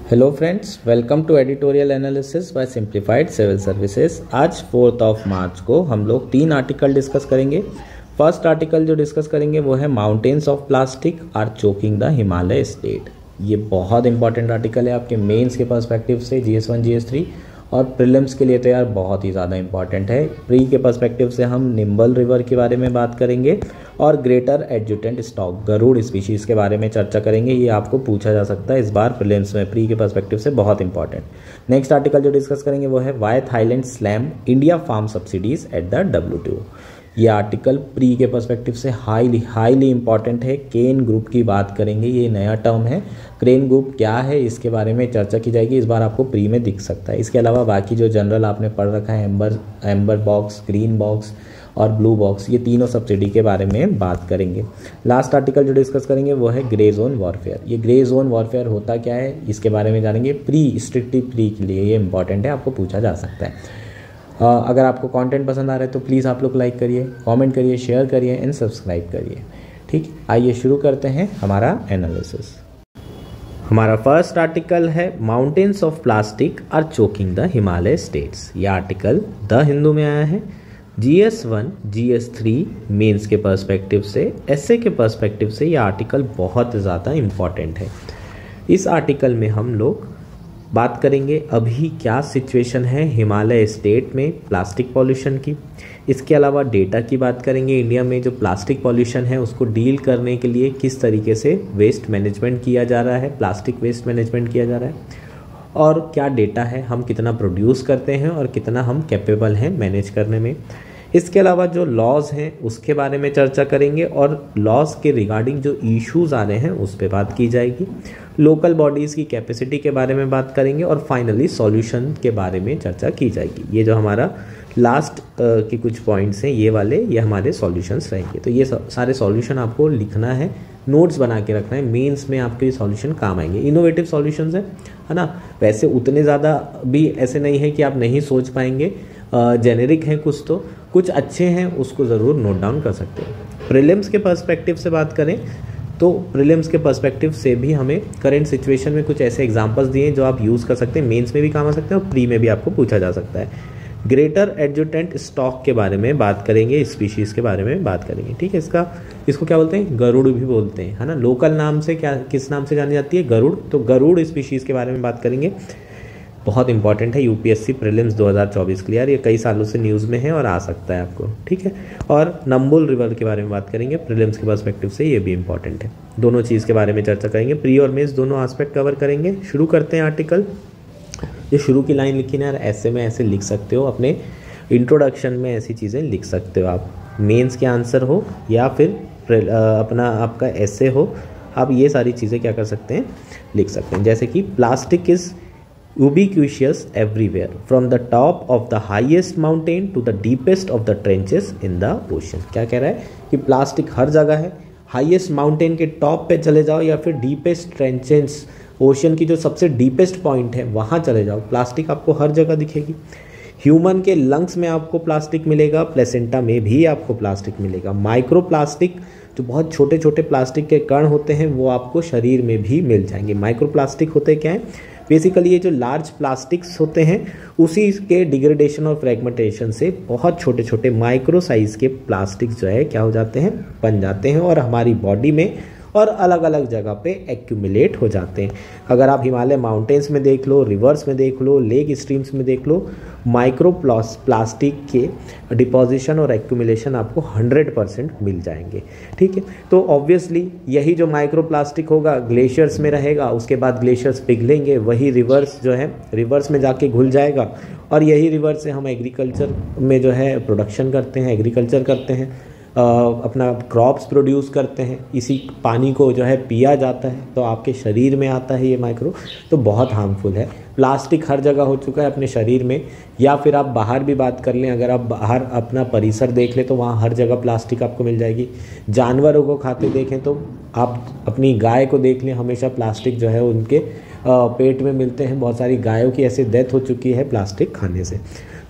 Hello friends, welcome to editorial analysis by simplified civil services. आज 4 मार्च को हम लोग 3 आर्टिकल डिस्कस करेंगे। फर्स्ट आर्टिकल जो डिस्कस करेंगे वो है mountains of plastic are choking the Himalaya state. ये बहुत इंपॉर्टेंट आर्टिकल है आपके मेंस के पर्सपेक्टिव से, GS1 GS3 और प्रीलिम्स के लिए तो यार बहुत ही ज़्यादा इंपॉर्टेंट है। प्री के पर्सपेक्टिव से हम निम्बल रिवर के बारे में बात करेंगे और greater adjutant stork Garud species के बारे में चर्चा करेंगे। ये आपको पूछा जा सकता है इस बार प्रीलिम्स में, प्री के पर्सपेक्टिव से बहुत इंपॉर्टेंट। नेक्स्ट आर्टिकल जो डिस्कस करेंगे वो है why Thailand slam India farm subsidies at the WTO। ये आर्टिकल प्री के पर्सपेक्टिव से हाईली इंपॉर्टेंट है। केन ग्रुप की बात करेंगे, ये नया टर्म है। क्रेन ग्रुप क्या है इसके बारे में चर्चा की जाएगी, इस बार आपको प्री में दिख सकता है। इसके अलावा बाकी जो जनरल आपने पढ़ रखा है, एम्बर बॉक्स, ग्रीन बॉक्स और ब्लू बॉक्स, ये तीनों सब्सिडी के बारे में बात करेंगे। लास्ट आर्टिकल जो डिस्कस करेंगे वो है ग्रे जोन वॉरफेयर। ये ग्रे जोन वॉरफेयर होता क्या है इसके बारे में जानेंगे। स्ट्रिक्टली प्री के लिए ये इंपॉर्टेंट है, आपको पूछा जा सकता है। अगर आपको कंटेंट पसंद आ रहा है तो प्लीज़ आप लोग लाइक करिए, कमेंट करिए, शेयर करिए एंड सब्सक्राइब करिए। ठीक, आइए शुरू करते हैं हमारा एनालिसिस। हमारा फर्स्ट आर्टिकल है mountains of plastic are choking the Himalaya states. यह आर्टिकल द हिंदू में आया है। GS1 GS3 मेंस के पर्सपेक्टिव से, एसए के पर्सपेक्टिव से यह आर्टिकल बहुत ज़्यादा इम्पॉर्टेंट है। इस आर्टिकल में हम लोग बात करेंगे अभी क्या सिचुएशन है हिमालय स्टेट में प्लास्टिक पॉल्यूशन की। इसके अलावा डेटा की बात करेंगे, इंडिया में जो प्लास्टिक पॉल्यूशन है उसको डील करने के लिए किस तरीके से वेस्ट मैनेजमेंट किया जा रहा है, प्लास्टिक वेस्ट मैनेजमेंट किया जा रहा है और क्या डेटा है, हम कितना प्रोड्यूस करते हैं और कितना हम कैपेबल हैं मैनेज करने में। इसके अलावा जो लॉज हैं उसके बारे में चर्चा करेंगे और लॉज के रिगार्डिंग जो इश्यूज आ रहे हैं उस पर बात की जाएगी। लोकल बॉडीज़ की कैपेसिटी के बारे में बात करेंगे और फाइनली सॉल्यूशन के बारे में चर्चा की जाएगी। ये जो हमारा लास्ट के कुछ पॉइंट्स हैं ये वाले, ये हमारे सॉल्यूशंस रहेंगे। तो ये सारे सॉल्यूशन आपको लिखना है, नोट्स बना के रखना है, मेंस में आपके सॉल्यूशन काम आएंगे। इनोवेटिव सॉल्यूशंस है ना, वैसे उतने ज़्यादा भी ऐसे नहीं है कि आप नहीं सोच पाएंगे, जेनेरिक हैं कुछ, तो कुछ अच्छे हैं, उसको ज़रूर नोट डाउन कर सकते हैं। प्रीलिम्स के पर्सपेक्टिव से बात करें तो प्रीलिम्स के पर्सपेक्टिव से भी हमें करंट सिचुएशन में कुछ ऐसे एग्जांपल्स दिए जो आप यूज़ कर सकते हैं, मेंस में भी काम आ सकते हैं और प्री में भी आपको पूछा जा सकता है। ग्रेटर एडजुटेंट स्टॉक के बारे में बात करेंगे, स्पीशीज़ के बारे में बात करेंगे। ठीक है, इसको क्या बोलते हैं, गरुड़ भी बोलते हैं, है ना। लोकल नाम से क्या, किस नाम से जानी जाती है, गरुड़। तो गरुड़ स्पीशीज़ के बारे में बात करेंगे, बहुत इंपॉर्टेंट है UPSC प्रीलिम्स 2024 के लिए यार, ये कई सालों से न्यूज़ में है और आ सकता है आपको। ठीक है, और नंबुल रिवर के बारे में बात करेंगे प्रीलिम्स के पर्सपेक्टिव से, ये भी इंपॉर्टेंट है। दोनों चीज़ के बारे में चर्चा करेंगे, प्री और मेंस दोनों एस्पेक्ट कवर करेंगे। शुरू करते हैं आर्टिकल। ये शुरू की लाइन लिखी ना यार, ऐसे में ऐसे लिख सकते हो, अपने इंट्रोडक्शन में ऐसी चीज़ें लिख सकते हो आप, मेंस के आंसर हो या फिर अपना आपका ऐसे हो, आप ये सारी चीज़ें क्या कर सकते हैं, लिख सकते हैं। जैसे कि plastic is ubiquitous everywhere from the top of the highest mountain to the deepest of the trenches in the ocean। क्या कह रहा है कि प्लास्टिक हर जगह है, हाईएस्ट माउंटेन के टॉप पे चले जाओ या फिर डीपेस्ट ट्रेंचेस, ओशन की जो सबसे डीपेस्ट पॉइंट है वहाँ चले जाओ, प्लास्टिक आपको हर जगह दिखेगी। ह्यूमन के लंग्स में आपको प्लास्टिक मिलेगा, प्लेसेंटा में भी आपको प्लास्टिक मिलेगा। माइक्रो प्लास्टिक जो बहुत छोटे छोटे प्लास्टिक के कण होते हैं वो आपको शरीर में भी मिल जाएंगे। माइक्रो प्लास्टिक होते क्या हैं, बेसिकली ये जो लार्ज प्लास्टिक्स होते हैं उसी के डिग्रेडेशन और फ्रेगमेंटेशन से बहुत छोटे छोटे माइक्रो साइज के प्लास्टिक्स जो है क्या हो जाते हैं, बन जाते हैं और हमारी बॉडी में और अलग अलग जगह पे एक्यूमुलेट हो जाते हैं। अगर आप हिमालय माउंटेन्स में देख लो, रिवर्स में देख लो, लेक स्ट्रीम्स में देख लो, माइक्रो प्लास्टिक के डिपोजिशन और एक्यूमुलेशन आपको 100% मिल जाएंगे। ठीक है, तो ऑब्वियसली यही जो माइक्रो प्लास्टिक होगा ग्लेशियर्स में रहेगा, उसके बाद ग्लेशियर्स पिघलेंगे, वही रिवर्स जो है रिवर्स में जाके घुल जाएगा और यही रिवर्स से हम एग्रीकल्चर में जो है प्रोडक्शन करते हैं, एग्रीकल्चर करते हैं, अपना क्रॉप्स प्रोड्यूस करते हैं, इसी पानी को जो है पिया जाता है तो आपके शरीर में आता है ये माइक्रो, तो बहुत हार्मफुल है। प्लास्टिक हर जगह हो चुका है अपने शरीर में, या फिर आप बाहर भी बात कर लें, अगर आप बाहर अपना परिसर देख लें तो वहाँ हर जगह प्लास्टिक आपको मिल जाएगी। जानवरों को खाते देखें तो आप अपनी गाय को देख लें, हमेशा प्लास्टिक जो है उनके पेट में मिलते हैं। बहुत सारी गायों की ऐसे डेथ हो चुकी है प्लास्टिक खाने से।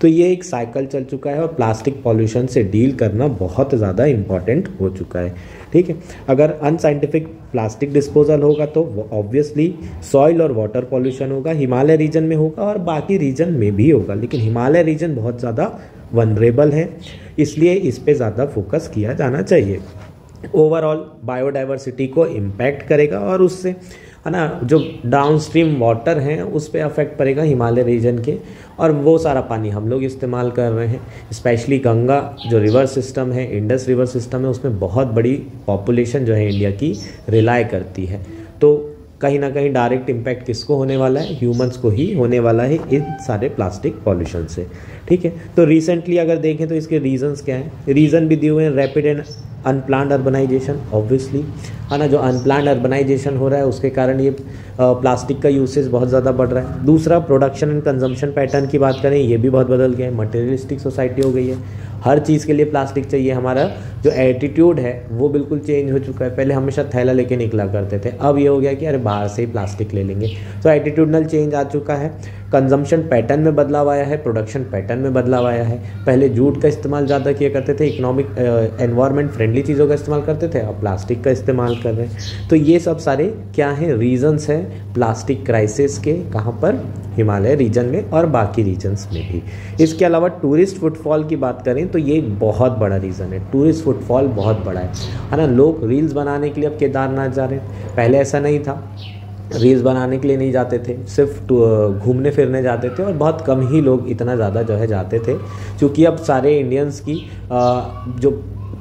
तो ये एक साइकिल चल चुका है और प्लास्टिक पॉल्यूशन से डील करना बहुत ज़्यादा इम्पॉर्टेंट हो चुका है। ठीक है, अगर अनसाइंटिफिक प्लास्टिक डिस्पोजल होगा तो ऑब्वियसली सॉइल और वाटर पॉल्यूशन होगा, हिमालय रीजन में होगा और बाकी रीजन में भी होगा, लेकिन हिमालय रीजन बहुत ज़्यादा वनरेबल है, इसलिए इस पे ज़्यादा फोकस किया जाना चाहिए। ओवरऑल बायोडाइवर्सिटी को इम्पैक्ट करेगा और उससे है ना जो डाउनस्ट्रीम वाटर हैं उस पर अफेक्ट पड़ेगा हिमालय रीजन के, और वो सारा पानी हम लोग इस्तेमाल कर रहे हैं। स्पेशली गंगा जो रिवर सिस्टम है, इंडस रिवर सिस्टम है, उसमें बहुत बड़ी पॉपुलेशन जो है इंडिया की रिलाई करती है, तो कहीं ना कहीं डायरेक्ट इम्पैक्ट किसको होने वाला है, ह्यूमंस को ही होने वाला है इन सारे प्लास्टिक पॉल्यूशन से। ठीक है, तो रिसेंटली अगर देखें तो इसके रीजंस क्या हैं, रीज़न भी दिए हुए हैं। Rapid and unplanned urbanisation, obviously है ना, जो अनप्लान्ड अर्बनाइजेशन हो रहा है उसके कारण ये प्लास्टिक का यूसेज बहुत ज़्यादा बढ़ रहा है। दूसरा, प्रोडक्शन एंड कंजम्पशन पैटर्न की बात करें, ये भी बहुत बदल गया है, मटेरियलिस्टिक सोसाइटी हो गई है, हर चीज़ के लिए प्लास्टिक चाहिए। हमारा जो एटीट्यूड है वो बिल्कुल चेंज हो चुका है। पहले हमेशा थैला लेके निकला करते थे, अब ये हो गया कि अरे बाहर से ही प्लास्टिक ले लेंगे, तो एटीट्यूडनल चेंज आ चुका है। कंजम्पशन पैटर्न में बदलाव आया है, प्रोडक्शन पैटर्न में बदलाव आया है। पहले जूट का इस्तेमाल ज़्यादा किया करते थे, इकोनॉमिक एनवायरनमेंट फ्रेंडली चीज़ों का इस्तेमाल करते थे, अब प्लास्टिक का इस्तेमाल कर रहे हैं। तो ये सब सारे क्या हैं, रीजंस हैं प्लास्टिक क्राइसिस के, कहाँ पर, हिमालय रीजन में और बाकी रीजन्स में भी। इसके अलावा टूरिस्ट फुटफॉल की बात करें तो ये एक बहुत बड़ा रीज़न है, टूरिस्ट फुटफॉल बहुत बड़ा है ना। लोग रील्स बनाने के लिए अब केदारनाथ जा रहे हैं, पहले ऐसा नहीं था, रील्स बनाने के लिए नहीं जाते थे, सिर्फ घूमने फिरने जाते थे और बहुत कम ही लोग इतना ज़्यादा जो है जाते थे, क्योंकि अब सारे इंडियंस की जो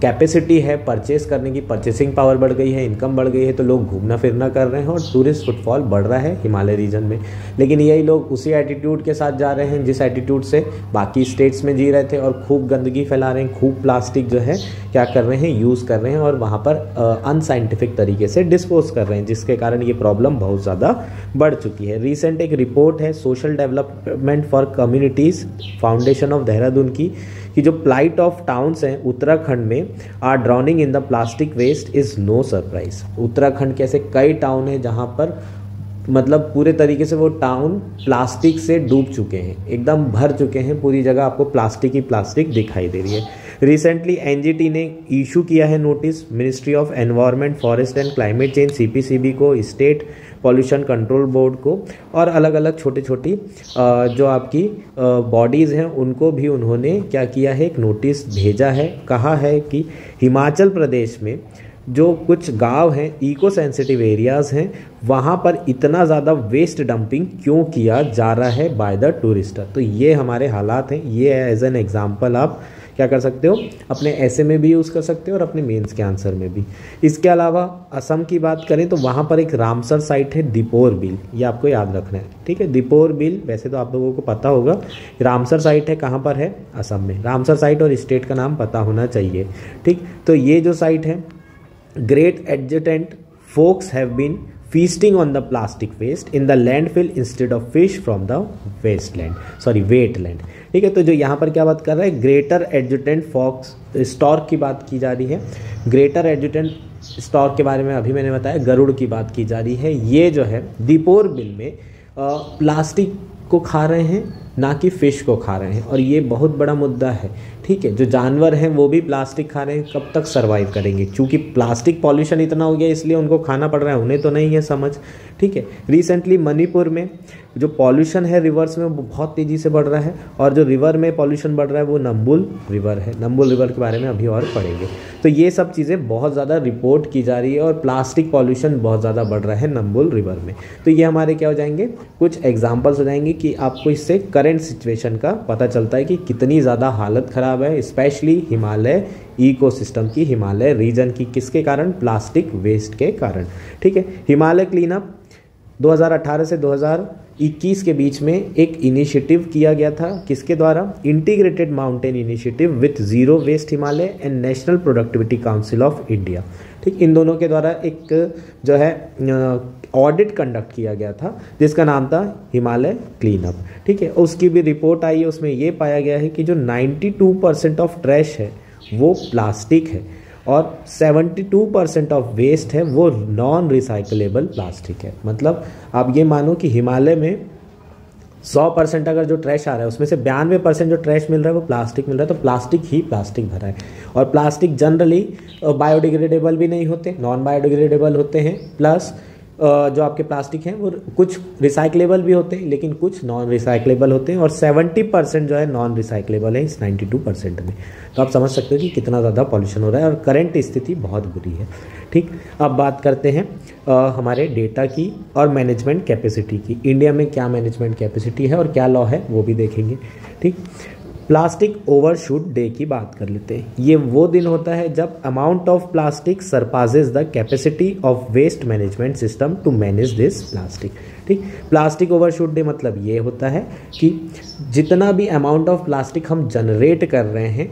कैपेसिटी है परचेस करने की, परचेसिंग पावर बढ़ गई है, इनकम बढ़ गई है, तो लोग घूमना फिरना कर रहे हैं और टूरिस्ट फुटफॉल बढ़ रहा है हिमालय रीजन में। लेकिन यही लोग उसी एटीट्यूड के साथ जा रहे हैं जिस एटीट्यूड से बाकी स्टेट्स में जी रहे थे, और खूब गंदगी फैला रहे हैं, खूब प्लास्टिक जो है क्या कर रहे हैं, यूज़ कर रहे हैं और वहाँ पर अनसाइंटिफिक तरीके से डिस्पोज कर रहे हैं, जिसके कारण ये प्रॉब्लम बहुत ज़्यादा बढ़ चुकी है। रिसेंट एक रिपोर्ट है social development for communities foundation of Dehradun की, कि जो प्लाइट ऑफ टाउन्स हैं उत्तराखंड में are drowning in the plastic waste is no surprise. Uttarakhand के ऐसे कई टाउन हैं जहाँ पर मतलब पूरे तरीके से वो टाउन प्लास्टिक से डूब चुके हैं, एकदम भर चुके हैं, पूरी जगह आपको प्लास्टिक ही प्लास्टिक दिखाई दे रही है। रिसेंटली एनजीटी ने इशू किया है notice ministry of environment, forest and climate change CPCB को, स्टेट पॉल्यूशन कंट्रोल बोर्ड को, और अलग अलग छोटी छोटी जो आपकी बॉडीज़ हैं उनको भी उन्होंने क्या किया है, एक नोटिस भेजा है। कहा है कि हिमाचल प्रदेश में जो कुछ गांव हैं, इको सेंसिटिव एरियाज़ हैं, वहाँ पर इतना ज़्यादा वेस्ट डंपिंग क्यों किया जा रहा है बाय द टूरिस्टर। तो ये हमारे हालात हैं, ये एज एन एग्जाम्पल आप क्या कर सकते हो, अपने ऐसे में भी यूज़ कर सकते हो और अपने मेंस के आंसर में भी। इसके अलावा असम की बात करें तो वहाँ पर एक रामसर साइट है, दीपोर बिल, ये आपको याद रखना है। ठीक है, दीपोर बिल वैसे तो आप लोगों को पता होगा, रामसर साइट है, कहाँ पर है, असम में। रामसर साइट और स्टेट का नाम पता होना चाहिए। ठीक, तो ये जो साइट है, great adjutant folks have been feasting on the plastic waste in the landfill instead of fish from the wetland। ठीक है, तो जो यहाँ पर क्या बात कर रहा है, ग्रेटर एडजुटेंट फॉक्स स्टॉर्क की बात की जा रही है। ग्रेटर एडजुटेंट स्टॉर्क के बारे में अभी मैंने बताया, गरुड़ की बात की जा रही है। ये जो है दीपोर बिल में प्लास्टिक को खा रहे हैं, ना कि फ़िश को खा रहे हैं, और ये बहुत बड़ा मुद्दा है। ठीक है, जो जानवर हैं वो भी प्लास्टिक खा रहे हैं, कब तक सर्वाइव करेंगे, क्योंकि प्लास्टिक पॉल्यूशन इतना हो गया इसलिए उनको खाना पड़ रहा है, उन्हें तो नहीं है समझ। ठीक है, रिसेंटली मणिपुर में जो पॉल्यूशन है रिवर्स में वो बहुत तेज़ी से बढ़ रहा है, और जो रिवर में पॉल्यूशन बढ़ रहा है वो नंबुल रिवर है। नंबुल रिवर के बारे में अभी और पढ़ेंगे। तो ये सब चीज़ें बहुत ज़्यादा रिपोर्ट की जा रही है और प्लास्टिक पॉल्यूशन बहुत ज़्यादा बढ़ रहा है नंबुल रिवर में। तो ये हमारे क्या हो जाएंगे, कुछ एग्जाम्पल्स हो जाएंगे कि आपको इससे करंट सिचुएशन का पता चलता है कि कितनी ज़्यादा हालत ख़राब है, स्पेशली हिमालय इकोसिस्टम की, हिमालय रीजन की, किसके कारण, प्लास्टिक वेस्ट के कारण। ठीक है, हिमालय क्लीनअप 2018 से 2021 के बीच में एक इनिशिएटिव किया गया था, किसके द्वारा, integrated mountain initiative with zero waste Himalaya and national productivity council of India. ठीक, इन दोनों के द्वारा एक जो है ऑडिट कंडक्ट किया गया था जिसका नाम था हिमालय क्लीनअप। ठीक है, उसकी भी रिपोर्ट आई है, उसमें ये पाया गया है कि जो 92% ऑफ ट्रैश है वो प्लास्टिक है और 72% ऑफ वेस्ट है वो नॉन रिसाइकलेबल प्लास्टिक है। मतलब आप ये मानो कि हिमालय में 100% अगर जो ट्रैश आ रहा है उसमें से 92% जो ट्रैश मिल रहा है वो प्लास्टिक मिल रहा है, तो प्लास्टिक ही प्लास्टिक भरा है। और प्लास्टिक जनरली बायोडिग्रेडेबल भी नहीं होते, नॉन बायोडिग्रेडेबल होते हैं, प्लस जो आपके प्लास्टिक हैं वो कुछ रिसाइकलेबल भी होते हैं लेकिन कुछ नॉन रिसाइकलेबल होते हैं, और 70% जो है नॉन रिसाइकलेबल है इस 92% में। तो आप समझ सकते हो कि कितना ज़्यादा पॉल्यूशन हो रहा है और करंट स्थिति बहुत बुरी है। ठीक, अब बात करते हैं हमारे डेटा की और मैनेजमेंट कैपेसिटी की। इंडिया में क्या मैनेजमेंट कैपेसिटी है और क्या लॉ है वो भी देखेंगे। ठीक, प्लास्टिक ओवरशूट डे की बात कर लेते हैं। ये वो दिन होता है जब amount of plastic surpasses the capacity of waste management system to manage this plastic. ठीक, प्लास्टिक ओवरशूट डे मतलब ये होता है कि जितना भी अमाउंट ऑफ प्लास्टिक हम जनरेट कर रहे हैं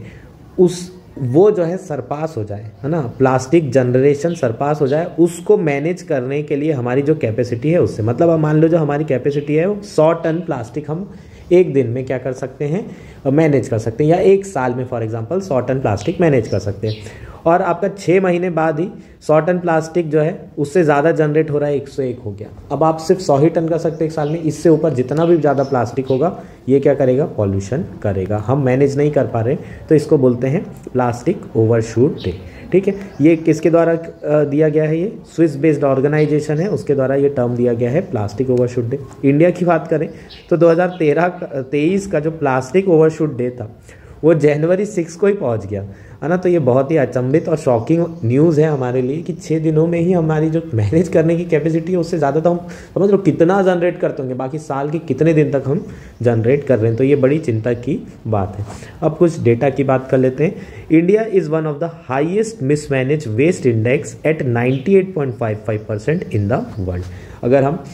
वो जो है सरपास हो जाए, है ना, प्लास्टिक जनरेशन सरपास हो जाए, उसको मैनेज करने के लिए हमारी जो कैपेसिटी है उससे, मतलब अब मान लो जो हमारी कैपेसिटी है वो 100 टन प्लास्टिक हम एक दिन में क्या कर सकते हैं, मैनेज कर सकते हैं, या एक साल में for example 100 tonne plastic manage कर सकते हैं। और आपका 6 महीने बाद ही 100 टन प्लास्टिक जो है उससे ज़्यादा जनरेट हो रहा है, 101 हो गया। अब आप सिर्फ 100 ही टन कर सकते हैं एक साल में, इससे ऊपर जितना भी ज़्यादा प्लास्टिक होगा ये क्या करेगा, पॉल्यूशन करेगा। हम मैनेज नहीं कर पा रहे तो इसको बोलते हैं प्लास्टिक ओवरशूट डे। ठीक है, ये किसके द्वारा दिया गया है, ये स्विस बेस्ड ऑर्गेनाइजेशन है, उसके द्वारा ये टर्म दिया गया है प्लास्टिक ओवरशूट डे। इंडिया की बात करें तो 2023 का जो प्लास्टिक ओवरशूट डे था वो जनवरी 6 को ही पहुंच गया, है ना। तो ये बहुत ही अचंभित और शॉकिंग न्यूज़ है हमारे लिए कि 6 दिनों में ही हमारी जो मैनेज करने की कैपेसिटी है उससे ज़्यादा तो हम समझ लो कितना जनरेट करते होंगे, बाकी साल के कितने दिन तक हम जनरेट कर रहे हैं। तो ये बड़ी चिंता की बात है। अब कुछ डेटा की बात कर लेते हैं। India is one of the highest mismanage waste index at 98.55% in the world. अगर हम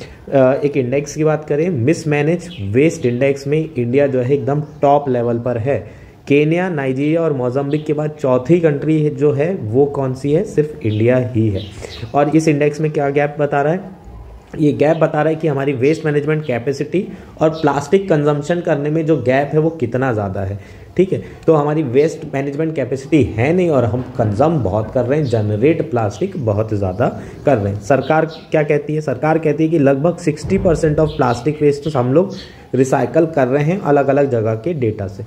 एक इंडेक्स की बात करें, मिसमैनेज वेस्ट इंडेक्स में इंडिया जो है एकदम टॉप लेवल पर है। केन्या, नाइजीरिया और मोजाम्बिक के बाद चौथी कंट्री जो है वो कौन सी है, सिर्फ इंडिया ही है। और इस इंडेक्स में क्या गैप बता रहा है, ये गैप बता रहा है कि हमारी वेस्ट मैनेजमेंट कैपेसिटी और प्लास्टिक कंजम्पशन करने में जो गैप है वो कितना ज़्यादा है। ठीक है, तो हमारी वेस्ट मैनेजमेंट कैपेसिटी है नहीं और हम कंजम बहुत कर रहे हैं, जनरेट प्लास्टिक बहुत ज़्यादा कर रहे हैं। सरकार क्या कहती है, सरकार कहती है कि लगभग 60% ऑफ प्लास्टिक वेस्ट हम लोग रिसाइकल कर रहे हैं अलग अलग जगह के डेटा से।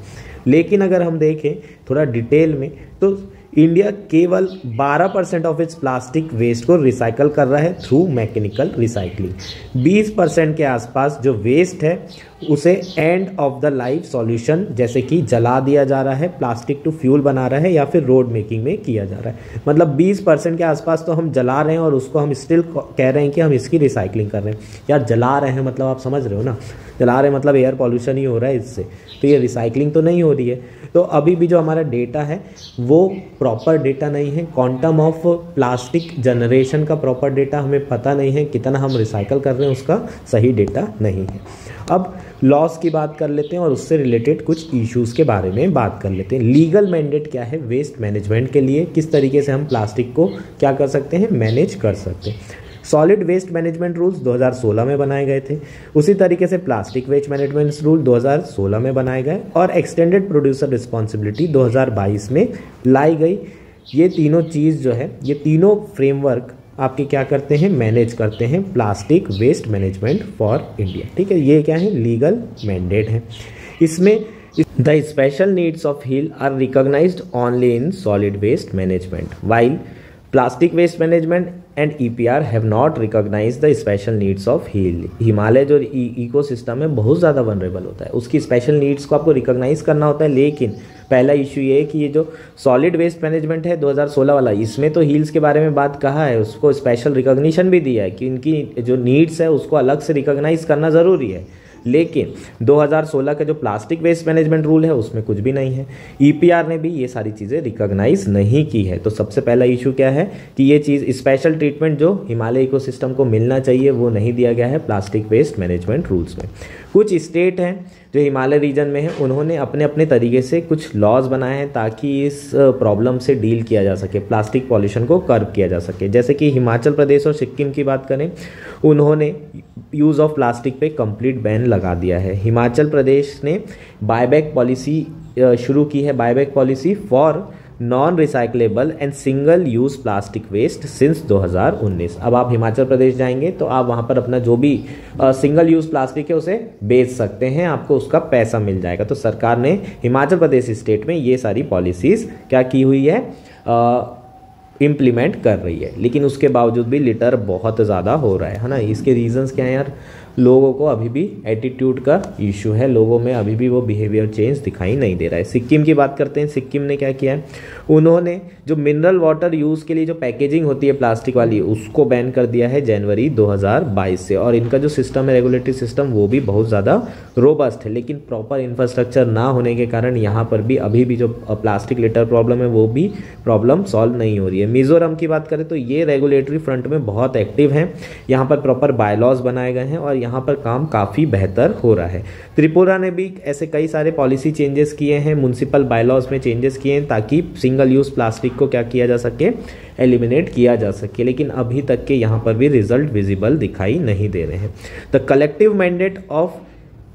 लेकिन अगर हम देखें थोड़ा डिटेल में तो इंडिया केवल 12% ऑफ इट्स प्लास्टिक वेस्ट को रिसाइकल कर रहा है थ्रू मैकेनिकल रिसाइकलिंग। 20% के आसपास जो वेस्ट है उसे end of the life solution जैसे कि जला दिया जा रहा है, प्लास्टिक टू फ्यूल बना रहा है या फिर रोड मेकिंग में किया जा रहा है। मतलब 20% के आसपास तो हम जला रहे हैं और उसको हम स्टिल कह रहे हैं कि हम इसकी रिसाइकलिंग कर रहे हैं। यार जला रहे हैं मतलब आप समझ रहे हो ना, जला रहे हैं मतलब एयर पॉल्यूशन ही हो रहा है इससे, तो ये रिसाइकलिंग तो नहीं हो रही है। तो अभी भी जो हमारा डेटा है वो प्रॉपर डेटा नहीं है, क्वांटम ऑफ प्लास्टिक जनरेशन का प्रॉपर डेटा हमें पता नहीं है, कितना हम रिसाइकल कर रहे हैं उसका सही डेटा नहीं है। अब लॉस की बात कर लेते हैं और उससे रिलेटेड कुछ इश्यूज़ के बारे में बात कर लेते हैं। लीगल मैंडेट क्या है वेस्ट मैनेजमेंट के लिए, किस तरीके से हम प्लास्टिक को क्या कर सकते हैं, मैनेज कर सकते हैं। सॉलिड वेस्ट मैनेजमेंट रूल्स 2016 में बनाए गए थे, उसी तरीके से प्लास्टिक वेस्ट मैनेजमेंट रूल 2016 में बनाए गए और एक्सटेंडेड प्रोड्यूसर रिस्पॉन्सिबिलिटी 2022 में लाई गई। ये तीनों चीज़ जो है, ये तीनों फ्रेमवर्क आपके क्या करते हैं, मैनेज करते हैं plastic waste management for India. ठीक है, ये क्या है, लीगल मैंडेट है। इसमें the special needs of hill are recognised only in solid waste management, while plastic waste management and EPR have not recognise the special needs of hill. Himalaya जो ecosystem है बहुत ज़्यादा वनरेबल होता है, उसकी स्पेशल नीड्स को आपको रिकॉग्नाइज करना होता है। लेकिन पहला इशू ये है कि ये जो सॉलिड वेस्ट मैनेजमेंट है 2016 वाला, इसमें तो हील्स के बारे में बात कहा है, उसको स्पेशल रिकॉग्निशन भी दिया है कि इनकी जो नीड्स है उसको अलग से रिकॉग्नाइज करना ज़रूरी है। लेकिन 2016 का जो प्लास्टिक वेस्ट मैनेजमेंट रूल है उसमें कुछ भी नहीं है। EPR ने भी ये सारी चीज़ें रिकॉग्नाइज नहीं की है। तो सबसे पहला इशू क्या है कि ये चीज़ स्पेशल ट्रीटमेंट जो हिमालय इकोसिस्टम को मिलना चाहिए वो नहीं दिया गया है प्लास्टिक वेस्ट मैनेजमेंट रूल्स में। कुछ स्टेट हैं जो हिमालय रीजन में है, उन्होंने अपने अपने तरीके से कुछ लॉज बनाए हैं ताकि इस प्रॉब्लम से डील किया जा सके, प्लास्टिक पॉल्यूशन को कर्ब किया जा सके। जैसे कि हिमाचल प्रदेश और सिक्किम की बात करें, उन्होंने यूज़ ऑफ प्लास्टिक पे कंप्लीट बैन लगा दिया है। हिमाचल प्रदेश ने बायबैक पॉलिसी शुरू की है, buyback policy for non recyclable and single use plastic waste since 2019। अब आप हिमाचल प्रदेश जाएंगे तो आप वहाँ पर अपना जो भी सिंगल यूज प्लास्टिक है उसे बेच सकते हैं, आपको उसका पैसा मिल जाएगा। तो सरकार ने हिमाचल प्रदेश स्टेट में ये सारी पॉलिसीज़ क्या की हुई है, इम्प्लीमेंट कर रही है। लेकिन उसके बावजूद भी लिटर बहुत ज़्यादा हो रहा है ना। इसके रीजंस क्या है यार, लोगों को अभी भी एटीट्यूड का इशू है, लोगों में अभी भी वो बिहेवियर चेंज दिखाई नहीं दे रहा है। सिक्किम की बात करते हैं, सिक्किम ने क्या किया है, उन्होंने जो मिनरल वाटर यूज़ के लिए जो पैकेजिंग होती है प्लास्टिक वाली, उसको बैन कर दिया है जनवरी 2022 से। और इनका जो सिस्टम है, रेगुलेटरी सिस्टम, वो भी बहुत ज़्यादा रोबस्ट है। लेकिन प्रॉपर इंफ्रास्ट्रक्चर ना होने के कारण यहाँ पर भी अभी भी जो प्लास्टिक लिटर प्रॉब्लम है वो भी प्रॉब्लम सॉल्व नहीं हो रही है। मिजोरम की बात करें तो ये रेगुलेटरी फ्रंट में बहुत एक्टिव हैं, यहाँ पर प्रॉपर बायलॉज बनाए गए हैं और यहाँ पर काम काफ़ी बेहतर हो रहा है। त्रिपुरा ने भी ऐसे कई सारे पॉलिसी चेंजेस किए हैं, म्युनिसिपल बायलॉज में चेंजेस किए हैं ताकि सिंगल यूज़ प्लास्टिक को क्या किया जा सके, एलिमिनेट किया जा सके। लेकिन अभी तक के यहाँ पर भी रिजल्ट विजिबल दिखाई नहीं दे रहे हैं। The collective mandate of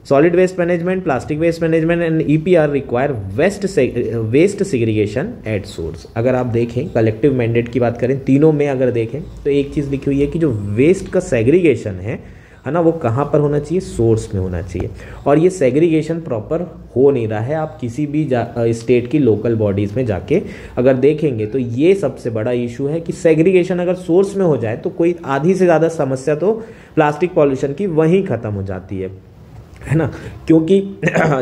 solid waste management, plastic waste management and EPR require waste segregation at source. अगर आप देखें कलेक्टिव मैंडेट की बात करें, तीनों में अगर देखें तो एक चीज़ लिखी हुई है कि जो वेस्ट का सेग्रीगेशन है ना, वो कहाँ पर होना चाहिए, सोर्स में होना चाहिए। और ये सेग्रीगेशन प्रॉपर हो नहीं रहा है। आप किसी भी स्टेट की लोकल बॉडीज़ में जाके अगर देखेंगे तो ये सबसे बड़ा इशू है कि सेग्रीगेशन अगर सोर्स में हो जाए तो कोई आधी से ज़्यादा समस्या तो प्लास्टिक पॉल्यूशन की वहीं ख़त्म हो जाती है ना। क्योंकि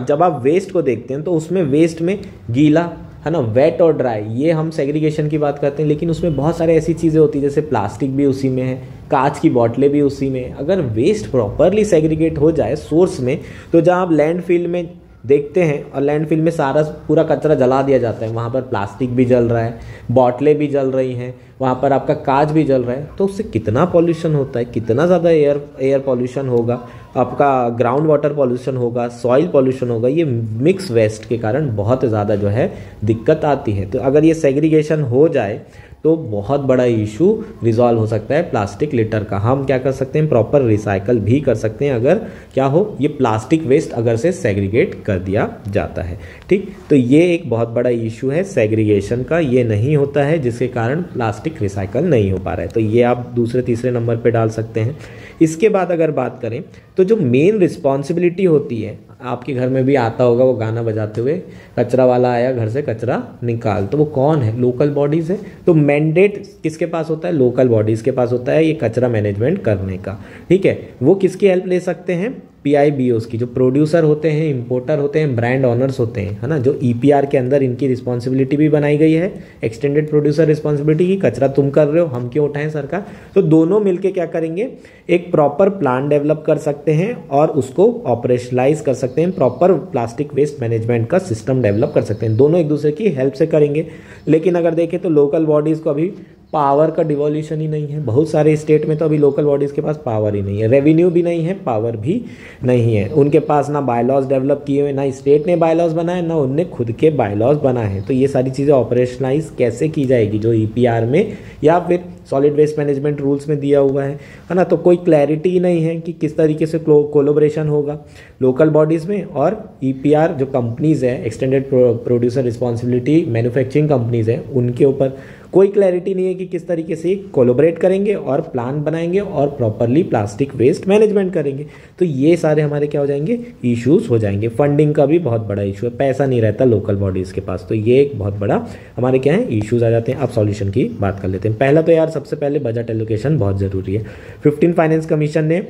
जब आप वेस्ट को देखते हैं तो उसमें वेस्ट में गीला है ना, वेट और ड्राई, ये हम सेग्रीगेशन की बात करते हैं। लेकिन उसमें बहुत सारे ऐसी चीज़ें होती है जैसे प्लास्टिक भी उसी में है, कांच की बोतलें भी उसी में। अगर वेस्ट प्रॉपरली सेग्रीगेट हो जाए सोर्स में, तो जहाँ आप लैंडफिल में देखते हैं और लैंडफिल में सारा पूरा कचरा जला दिया जाता है, वहाँ पर प्लास्टिक भी जल रहा है, बोतलें भी जल रही हैं, वहाँ पर आपका कांच भी जल रहा है, तो उससे कितना पॉल्यूशन होता है, कितना ज़्यादा एयर पॉल्यूशन होगा, आपका ग्राउंड वाटर पॉल्यूशन होगा, सॉइल पॉल्यूशन होगा। ये मिक्स वेस्ट के कारण बहुत ज़्यादा जो है दिक्कत आती है। तो अगर ये सेग्रीगेशन हो जाए तो बहुत बड़ा इशू रिजॉल्व हो सकता है प्लास्टिक लिटर का। हम क्या कर सकते हैं, प्रॉपर रिसाइकल भी कर सकते हैं अगर क्या हो, ये प्लास्टिक वेस्ट अगर से सेग्रीगेट कर दिया जाता है। ठीक, तो ये एक बहुत बड़ा इशू है सेग्रीगेशन का, ये नहीं होता है जिसके कारण प्लास्टिक रिसाइकल नहीं हो पा रहा है। तो ये आप दूसरे तीसरे नंबर पे डाल सकते हैं। इसके बाद अगर बात करें तो जो मेन रिस्पॉन्सिबिलिटी होती है, आपके घर में भी आता होगा वो गाना बजाते हुए, कचरा वाला आया घर से कचरा निकाल, तो वो कौन है, लोकल बॉडीज़ है। तो मैंडेट किसके पास होता है, लोकल बॉडीज़ के पास होता है ये कचरा मैनेजमेंट करने का। ठीक है, वो किसकी हेल्प ले सकते हैं, PIBOs की, जो प्रोड्यूसर होते हैं, इंपोर्टर होते हैं, ब्रांड ऑनर्स होते हैं, है ना, जो EPR के अंदर इनकी रिस्पॉन्सिबिलिटी भी बनाई गई है, एक्सटेंडेड प्रोड्यूसर रिस्पॉन्सिबिलिटी की। कचरा तुम कर रहे हो, हम क्यों उठाएं सरकार। तो दोनों मिलके क्या करेंगे, एक प्रॉपर प्लान डेवलप कर सकते हैं और उसको ऑपरेशनलाइज कर सकते हैं, प्रॉपर प्लास्टिक वेस्ट मैनेजमेंट का सिस्टम डेवलप कर सकते हैं। दोनों एक दूसरे की हेल्प से करेंगे। लेकिन अगर देखें तो लोकल बॉडीज़ को अभी पावर का डिवोल्यूशन ही नहीं है। बहुत सारे स्टेट में तो अभी लोकल बॉडीज़ के पास पावर ही नहीं है, रेवेन्यू भी नहीं है, पावर भी नहीं है। उनके पास ना बायलॉज डेवलप किए हुए, ना स्टेट ने बायलॉज बनाए, ना उनने खुद के बायलॉज बनाए हैं। तो ये सारी चीज़ें ऑपरेशनलाइज कैसे की जाएगी, जो EPR में या फिर सॉलिड वेस्ट मैनेजमेंट रूल्स में दिया हुआ है ना। तो कोई क्लैरिटी ही नहीं है कि किस तरीके से कोलोब्रेशन होगा लोकल बॉडीज़ में और EPR जो कंपनीज़ है, extended producer responsibility manufacturing companies हैं, उनके ऊपर कोई क्लैरिटी नहीं है कि किस तरीके से कोलोबरेट करेंगे और प्लान बनाएंगे और प्रॉपरली प्लास्टिक वेस्ट मैनेजमेंट करेंगे। तो ये सारे हमारे क्या हो जाएंगे, इश्यूज हो जाएंगे। फंडिंग का भी बहुत बड़ा इशू है, पैसा नहीं रहता लोकल बॉडीज़ के पास, तो ये एक बहुत बड़ा हमारे क्या है इश्यूज आ जाते हैं। अब सॉल्यूशन की बात कर लेते हैं। पहला तो यार सबसे पहले बजट एलोकेशन बहुत ज़रूरी है। 15 फाइनेंस कमीशन ने